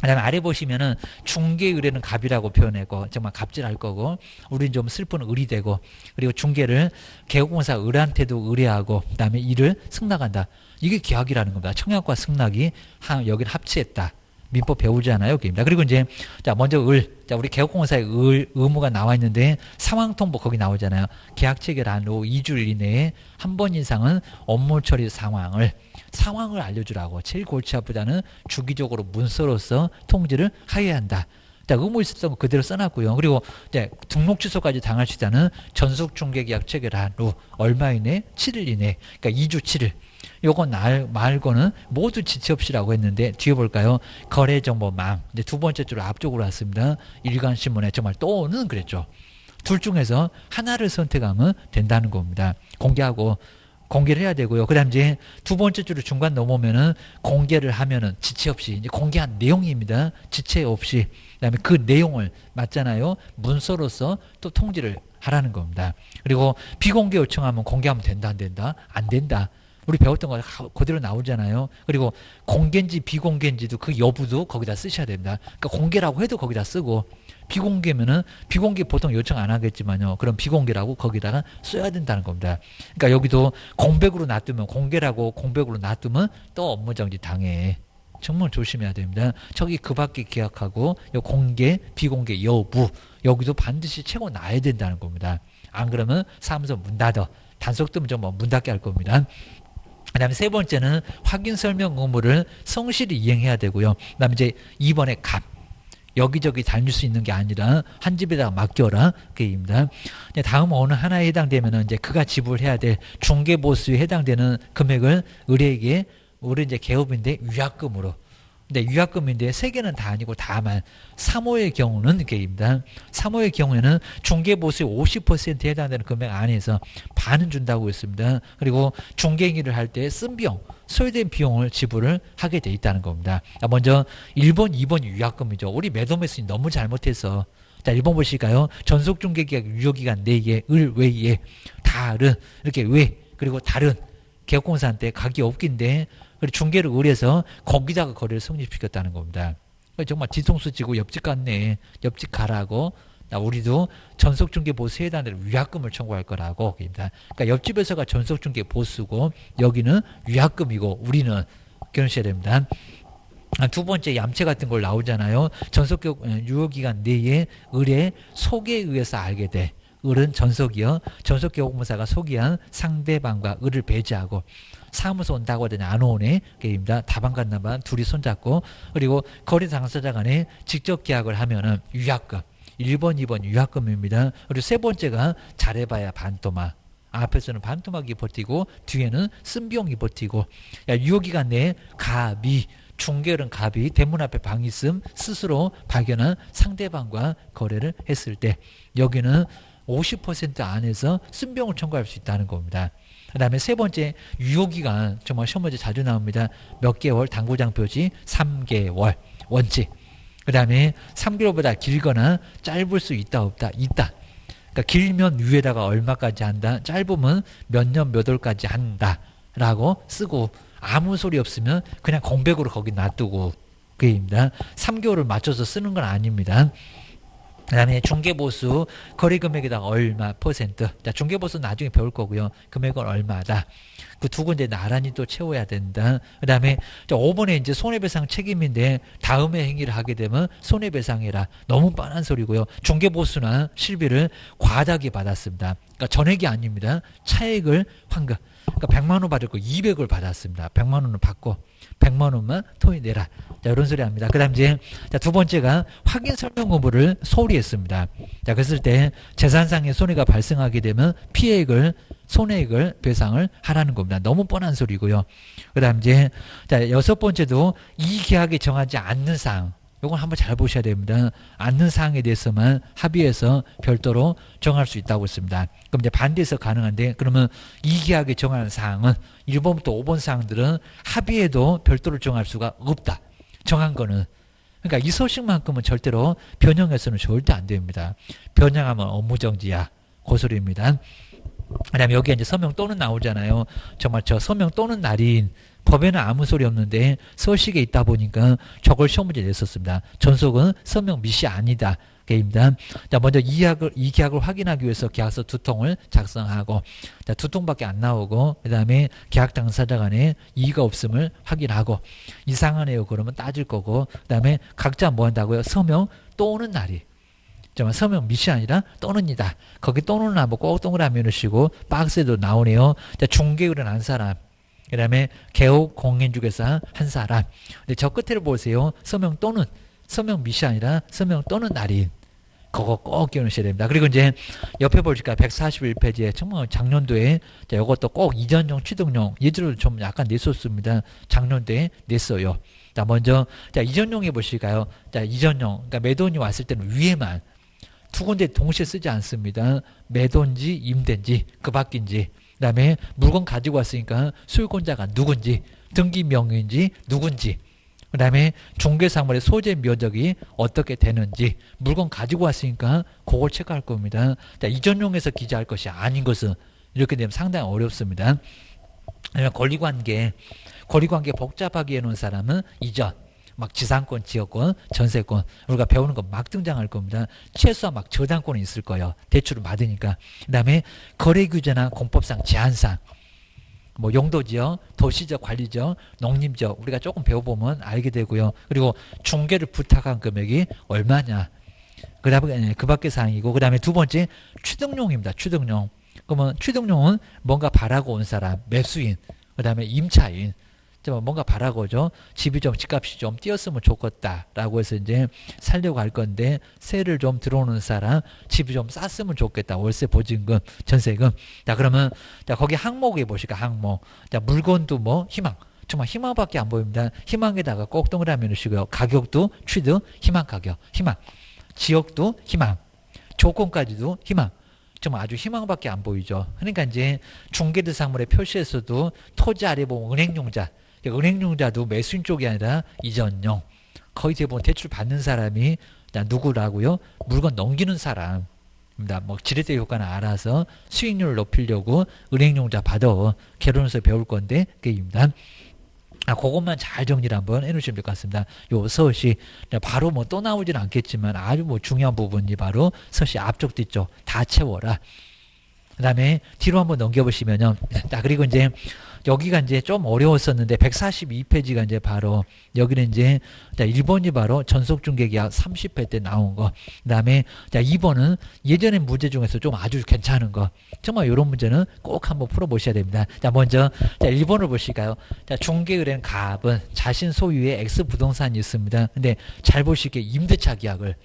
그다음에 아래 보시면은 중개 의뢰는 갑이라고 표현했고 정말 갑질할 거고, 우리는 좀 슬픈 을이 되고, 그리고 중개를 개업공사 을한테도 의뢰하고 그다음에 이를 승낙한다. 이게 계약이라는 겁니다. 청약과 승낙이 여기는 합치했다. 민법 배우잖아요. 여기입니다. 그리고 이제 자, 먼저 자, 우리 개업공사의 의무가 나와 있는데 상황통보 거기 나오잖아요. 계약 체결한 후 2주일 이내에 한 번 이상은 업무 처리 상황을 알려주라고. 제일 골치 아프다는 주기적으로 문서로서 통지를 하여야 한다. 자, 의무 있었던 거 그대로 써놨고요. 그리고 이제 등록 취소까지 당할 수 있다는 전속중개계약 체결한 후 얼마 이내? 7일 이내. 그러니까 2주 7일. 요거 말고는 모두 지체 없이라고 했는데 뒤에 볼까요? 거래정보망. 이제 두 번째 줄 앞쪽으로 왔습니다. 일간신문에 정말 또는 그랬죠. 둘 중에서 하나를 선택하면 된다는 겁니다. 공개를 해야 되고요. 그 다음 이제 두 번째 줄을 중간 넘어오면은 공개를 하면은 지체 없이, 이제 공개한 내용입니다. 지체 없이. 그 다음에 그 내용을 맞잖아요. 문서로서 또 통지를 하라는 겁니다. 그리고 비공개 요청하면 공개하면 된다, 안 된다? 안 된다. 우리 배웠던 거 그대로 나오잖아요. 그리고 공개인지 비공개인지도 그 여부도 거기다 쓰셔야 됩니다. 그러니까 공개라고 해도 거기다 쓰고, 비공개면은 비공개 보통 요청 안 하겠지만요. 그럼 비공개라고 거기다가 써야 된다는 겁니다. 그러니까 여기도 공백으로 놔두면, 공개라고 공백으로 놔두면 또 업무정지 당해. 정말 조심해야 됩니다. 저기 그 밖에 계약하고 요 공개, 비공개 여부 여기도 반드시 채워 놔야 된다는 겁니다. 안 그러면 사무소 문 닫아. 단속 뜨면 좀 문 닫게 할 겁니다. 그 다음에 세 번째는 확인 설명 의무를 성실히 이행해야 되고요. 그 다음에 이제 2번에 갑. 여기저기 다닐 수 있는 게 아니라 한 집에다가 맡겨라. 그입니다. 다음 어느 하나에 해당되면은 이제 그가 지불해야 될 중개보수에 해당되는 금액을 의뢰에게, 우리 이제 개업인데 위약금으로. 근데 위약금인데 세 개는 다 아니고 다만 3호의 경우는 이게입니다. 3호의 경우에는 중개보수의 50%에 해당되는 금액 안에서 반은 준다고 했습니다. 그리고 중개행위를 할 때 쓴 비용, 소요된 비용을 지불을 하게 돼 있다는 겁니다. 먼저 1번, 2번이 위약금이죠. 우리 매도매수인 너무 잘못해서. 자, 1번 보실까요? 전속중개계약 유효기간 내에 을 외에 다른 이렇게 외 그리고 다른 개업공사한테 각이 없긴데 그리고 중개를 의뢰해서 거기다가 거래를 성립시켰다는 겁니다. 정말 뒤통수 지고 옆집 갔네. 옆집 가라고. 우리도 전속중개 보수에 해당되는 위약금을 청구할 거라고. 그러니까 옆집에서가 전속중개 보수고 여기는 위약금이고 우리는 기억하셔야 됩니다. 두 번째 얌체 같은 걸 나오잖아요. 전속 유효기간 내에 의뢰 소개에 의해서 알게 돼. 을은 전속이요. 전속개업공사가 소개한 상대방과 을을 배제하고 사무소 온다고 하더니 안 오네. 게임입니다. 다방 갔나봐. 둘이 손잡고. 그리고 거래 당사자 간에 직접 계약을 하면은 위약금. 1번, 2번 위약금입니다. 그리고 세 번째가 잘해봐야 반토막. 앞에서는 반토막이 버티고 뒤에는 쓴비용이 버티고. 유효기간 내에 갑이, 중개는 갑이 대문 앞에 방이 있음 스스로 발견한 상대방과 거래를 했을 때 여기는 50% 안에서 쓴비용을 청구할 수 있다는 겁니다. 그 다음에 세 번째 유효기간 정말 시험 문제 자주 나옵니다. 몇 개월 당구장 표시 3개월 원칙. 그 다음에 3개월보다 길거나 짧을 수 있다 없다 있다. 그러니까 길면 위에다가 얼마까지 한다. 짧으면 몇 년 몇 월까지 한다 라고 쓰고 아무 소리 없으면 그냥 공백으로 거기 놔두고 그입니다. 3개월을 맞춰서 쓰는 건 아닙니다. 그 다음에 중개보수 거래금액에다가 얼마 퍼센트. 자, 중개보수 나중에 배울 거고요. 금액은 얼마다. 그 두 군데 나란히 또 채워야 된다. 그 다음에 5번에 이제 손해배상 책임인데 다음에 행위를 하게 되면 손해배상해라. 너무 뻔한 소리고요. 중개보수나 실비를 과다하게 받았습니다. 그러니까 전액이 아닙니다. 차액을 환급. 그러니까 100만 원 받을 거 200을 받았습니다. 100만 원을 받고 100만 원만 토해내라. 자, 이런 소리 합니다. 그 다음 이제, 자, 두 번째가 확인 설명 의무를 소홀히 했습니다. 자, 그랬을 때 재산상의 손해가 발생하게 되면 피해액을, 손해액을 배상을 하라는 겁니다. 너무 뻔한 소리고요. 그 다음 이제, 자, 여섯 번째도 이 계약에 정하지 않는 사항. 요건 한번 잘 보셔야 됩니다. 않는 사항에 대해서만 합의해서 별도로 정할 수 있다고 했습니다. 그럼 이제 반대해서 가능한데, 그러면 이 계약에 정하는 사항은 1번부터 5번 사항들은 합의해도 별도로 정할 수가 없다. 정한 거는. 그러니까 이 소식만큼은 절대로 변형해서는 절대 안 됩니다. 변형하면 업무정지야. 고소리입니다. 그 다음에 여기에 이제 서명 또는 나오잖아요. 정말 저 서명 또는 날인 법에는 아무 소리 없는데 서식에 있다 보니까 저걸 시험 문제 냈었습니다. 전속은 서명 미시 아니다. 게임입니다. 자, 먼저 이 계약을 확인하기 위해서 계약서 2통을 작성하고, 자, 2통밖에 안 나오고, 그 다음에 계약 당사자 간에 이의가 없음을 확인하고, 이상하네요. 그러면 따질 거고, 그 다음에 각자 뭐 한다고요? 서명 또는 날이. 정말 서명 미시 아니라 또는이다. 거기 또는 한번 꼭 동그라미 넣으시고, 박스에도 나오네요. 자, 중개율은 한 사람. 그 다음에 개업 공인중개사 한 사람. 근데 저 끝에를 보세요. 서명 또는. 서명 미시 아니라 서명 또는 날인. 그거 꼭 기억하셔야 됩니다. 그리고 이제 옆에 보실까 141페이지에 정말 작년도에 자, 이것도 꼭 이전용 취득용 예제로 좀 약간 냈었습니다. 작년도에 냈어요. 자, 먼저 자, 이전용에 보실까요? 자, 이전용. 그러니까 매도인이 왔을 때는 위에만 두 군데 동시에 쓰지 않습니다. 매도인지 임대인지 그 밖인지. 그다음에 물건 가지고 왔으니까 소유권자가 누군지, 등기 명의인지 누군지. 그 다음에 중개사물의 소재 면적이 어떻게 되는지 물건 가지고 왔으니까 그걸 체크할 겁니다. 자, 이전용에서 기재할 것이 아닌 것은 이렇게 되면 상당히 어렵습니다. 권리관계 복잡하게 해놓은 사람은 이전, 막 지상권, 지역권, 전세권 우리가 배우는 거 막 등장할 겁니다. 최소한 막 저당권이 있을 거예요. 대출을 받으니까. 그 다음에 거래규제나 공법상 제한사항 뭐 용도지역, 도시적 관리적, 농림지역 우리가 조금 배워보면 알게 되고요. 그리고 중개를 부탁한 금액이 얼마냐. 그 밖의 사항이고 그 다음에 두 번째 취득용입니다. 취득용. 그러면 취득용은 뭔가 바라고 온 사람, 매수인, 그 다음에 임차인 뭔가 바라고죠. 집이 좀 집값이 좀 뛰었으면 좋겠다라고 해서 이제 살려고 할 건데 세를 좀 들어오는 사람 집이 좀 쌌으면 좋겠다. 월세 보증금, 전세금. 자, 그러면 자, 거기 항목에 보실까? 항목. 자, 물건도 뭐 희망. 정말 희망밖에 안 보입니다. 희망에다가 꼭 동그라미 넣으시고요. 가격도 취득, 희망 가격, 희망. 지역도 희망. 조건까지도 희망. 정말 아주 희망밖에 안 보이죠. 그러니까 이제 중개대상물의 표시에서도 토지 아래 보면 은행용자. 은행용자도 매수인 쪽이 아니라 이전용. 거의 대부분 대출 받는 사람이 누구라고요? 물건 넘기는 사람입니다. 뭐 지렛대 효과는 알아서 수익률을 높이려고 은행용자 받아 개론에서 배울 건데 그게입니다. 그것만 잘 정리를 한번 해놓으시면 될 것 같습니다. 요 서시 바로 뭐 또 나오지는 않겠지만 아주 뭐 중요한 부분이 바로 서시 앞쪽 뒤쪽 다 채워라. 그 다음에 뒤로 한번 넘겨보시면요. 그리고 이제 여기가 이제 좀 어려웠었는데 142페이지가 이제 바로 여기는 이제 자 1번이 바로 전속중개계약 30회 때 나온 거. 그 다음에 자 2번은 예전의 문제 중에서 좀 아주 괜찮은 거. 정말 이런 문제는 꼭 한번 풀어보셔야 됩니다. 자 먼저 자 1번을 보실까요? 자 중개의뢰는 갑은 자신 소유의 X 부동산이 있습니다. 근데 잘 보시게 임대차 계약을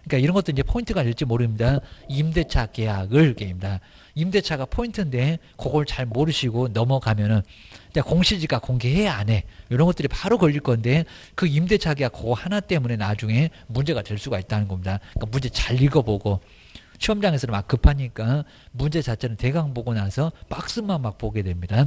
그러니까 이런 것도 이제 포인트가 될지 모릅니다. 임대차 계약을 게임입니다. 임대차가 포인트인데 그걸 잘 모르시고 넘어가면은 공시지가 공개해야 안 해. 이런 것들이 바로 걸릴 건데 그 임대차 계약 그거 하나 때문에 나중에 문제가 될 수가 있다는 겁니다. 그러니까 문제 잘 읽어보고 시험장에서는 막 급하니까 문제 자체는 대강 보고 나서 박스만 막 보게 됩니다.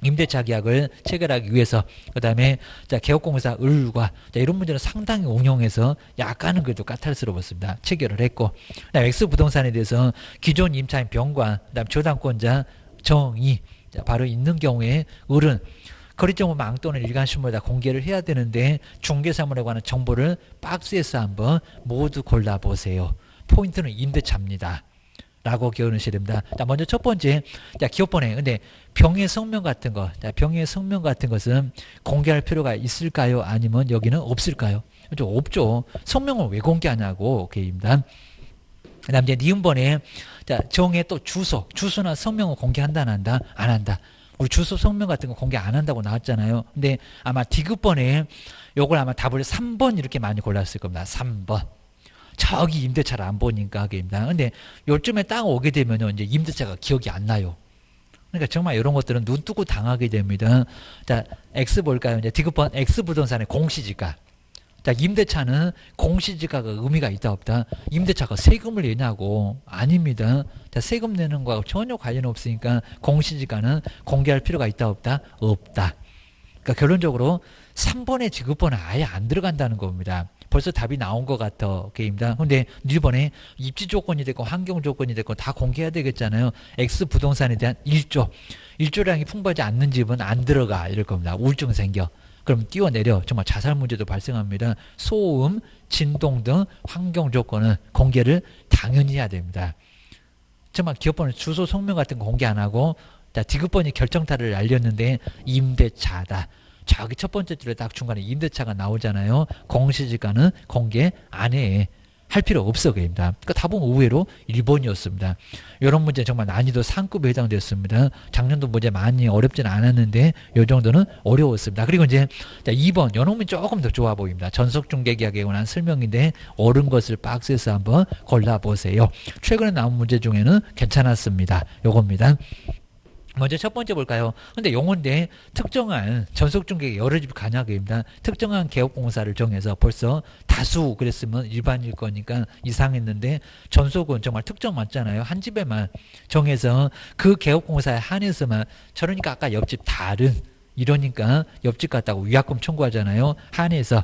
임대차 계약을 체결하기 위해서 그다음에 자 개업공사 을과 자 이런 문제는 상당히 응용해서 약간은 그래도 까탈스러웠습니다. 체결을 했고 그다음에 X부동산에 대해서 기존 임차인 병관 그다음 저당권자 정의 자, 바로 있는 경우에 을은 거래정보망 또는 일간신문에다 공개를 해야 되는데 중개사물에 관한 정보를 박스에서 한번 모두 골라보세요. 포인트는 임대차입니다. 라고 기억하셔야 됩니다. 자, 먼저 첫 번째, 자, 기업번호. 근데 병의 성명 같은 거, 자, 병의 성명 같은 것은 공개할 필요가 있을까요? 아니면 여기는 없을까요? 좀 없죠. 성명을 왜 공개하냐고, 오케이입니다. 그 다음 이제 니은번에, 자, 정의 또 주소나 성명을 공개한다, 안 한다? 안 한다. 우리 주소 성명 같은 거 공개 안 한다고 나왔잖아요. 근데 아마 디귿번에 요걸 아마 답을 3번 이렇게 많이 골랐을 겁니다. 3번. 저기 임대차를 안 보니까 하게입니다. 근데 요쯤에 딱 오게 되면요, 이제 임대차가 기억이 안 나요. 그러니까 정말 이런 것들은 눈 뜨고 당하게 됩니다. 자, X 볼까요? 이제 디귿번 X 부동산의 공시지가. 자, 임대차는 공시지가가 의미가 있다 없다? 임대차가 세금을 내냐고. 아닙니다. 자, 세금 내는 거하고 전혀 관련 없으니까 공시지가는 공개할 필요가 있다 없다? 없다. 그러니까 결론적으로 3번의 지급번은 아예 안 들어간다는 겁니다. 벌써 답이 나온 것 같아. 게임다. 근데 이번에 입지 조건이 됐고 환경 조건이 됐고 다 공개해야 되겠잖아요. X 부동산에 대한 1조량이 풍부하지 않는 집은 안 들어가. 이럴 겁니다. 우울증 생겨. 그럼 뛰어내려. 정말 자살 문제도 발생합니다. 소음, 진동 등 환경 조건은 공개를 당연히 해야 됩니다. 정말 기업번호 주소 성명 같은 거 공개 안 하고 자, 디귿번이 결정타를 날렸는데 임대차다. 저기 첫 번째 줄에 딱 중간에 임대차가 나오잖아요. 공시지가는 공개 안 해. 할 필요 없어. 그입니다. 그러니까 답은 의외로 1번이었습니다. 이런 문제 정말 난이도 상급에 해당되었습니다. 작년도 문제 많이 어렵지는 않았는데 이 정도는 어려웠습니다. 그리고 이제 자, 2번 요놈이 조금 더 좋아 보입니다. 전속중개계약에 관한 설명인데 옳은 것을 박스에서 한번 골라보세요. 최근에 나온 문제 중에는 괜찮았습니다. 요겁니다. 먼저 첫 번째 볼까요? 근데 용어인데 특정한 전속중개 여러 집 간약입니다. 특정한 개업공사를 정해서 벌써 다수 그랬으면 일반일 거니까 이상했는데 전속은 정말 특정 맞잖아요. 한 집에만 정해서 그 개업공사에 한해서만 저러니까 아까 옆집 다른 이러니까 옆집 같다고 위약금 청구하잖아요. 한해서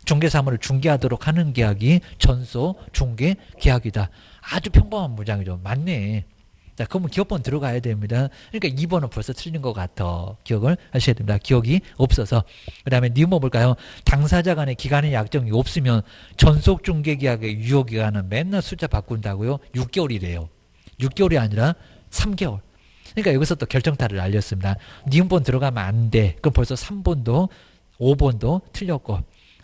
중개사물을 중개하도록 하는 계약이 전속중개 계약이다. 아주 평범한 문장이죠. 맞네. 자, 그러면 기업번 들어가야 됩니다. 그러니까 2번은 벌써 틀린 것 같아. 기억을 하셔야 됩니다. 기억이 없어서. 그 다음에 니모 볼까요? 당사자 간의 기간의 약정이 없으면 전속중개계약의 유효기간은 맨날 숫자 바꾼다고요? 6개월이래요. 6개월이 아니라 3개월. 그러니까 여기서 또 결정타를 알렸습니다. 니은번 들어가면 안 돼. 그럼 벌써 3번도 5번도 틀렸고.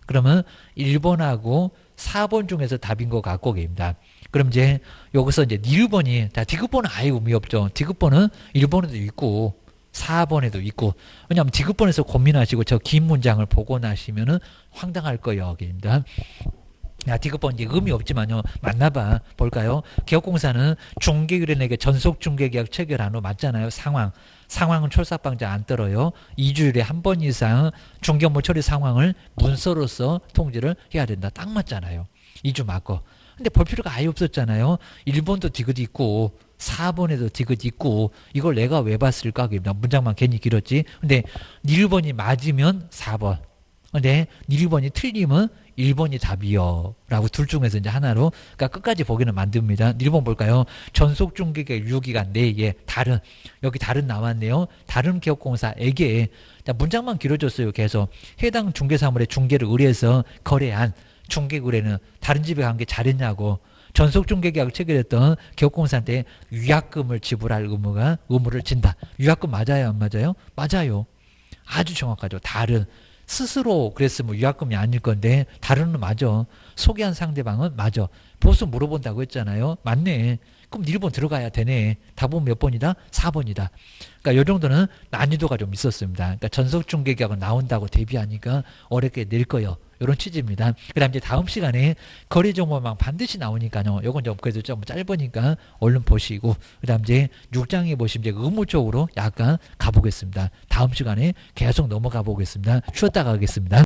그러면 1번하고 4번 중에서 답인 것 같고 계십니다. 그럼 이제 여기서 이제 니은번이 자 디귿번은 아예 의미 없죠. 디귿번은 1번에도 있고 4번에도 있고 왜냐하면 디귿번에서 고민하시고 저 긴 문장을 보고 나시면은 황당할 거예요. 계십니다. 야, 디귿번 이제 의미 없지만요. 맞나봐. 볼까요? 개업공사는 중개기관에게 전속중개계약 체결한 후 맞잖아요. 상황은 철삭방자 안 떨어요. 2주일에 한 번 이상 중개업무 처리 상황을 문서로서 통지를 해야 된다. 딱 맞잖아요. 2주 맞고. 근데 볼 필요가 아예 없었잖아요. 1번도 디귿 있고 4번에도 디귿 있고 이걸 내가 왜 봤을까? 문장만 괜히 길었지. 근데 1번이 맞으면 4번. 근데 1번이 틀리면 1번이 답이요. 라고 둘 중에서 이제 하나로 그러니까 끝까지 보기는 만듭니다. 1번 볼까요? 전속중개계 유효기간 내에 다른 여기 다른 나왔네요. 다른 개업공사에게 문장만 길어졌어요. 계속 해당 중개사물의 중개를 의뢰해서 거래한 중개 의뢰는 다른 집에 간 게 잘했냐고 전속중개계약을 체결했던 개업공사한테 위약금을 지불할 의무를 진다. 위약금 맞아요? 안 맞아요? 맞아요. 아주 정확하죠. 다른 스스로 그랬으면 위약금이 아닐 건데 다른은 맞아. 소개한 상대방은 맞아. 보수 물어본다고 했잖아요. 맞네. 그럼 1번 들어가야 되네. 답은 몇 번이다? 4번이다. 그러니까 이 정도는 난이도가 좀 있었습니다. 그러니까 전속중개계약은 나온다고 대비하니까 어렵게 낼 거예요. 이런 취지입니다. 그 다음 이제 다음 시간에 거래정보망 반드시 나오니까요. 요건 좀 그래도 좀 짧으니까 얼른 보시고 그 다음 이제 6장에 보시면 이제 의무 쪽으로 약간 가보겠습니다. 다음 시간에 계속 넘어가 보겠습니다. 쉬었다 가겠습니다.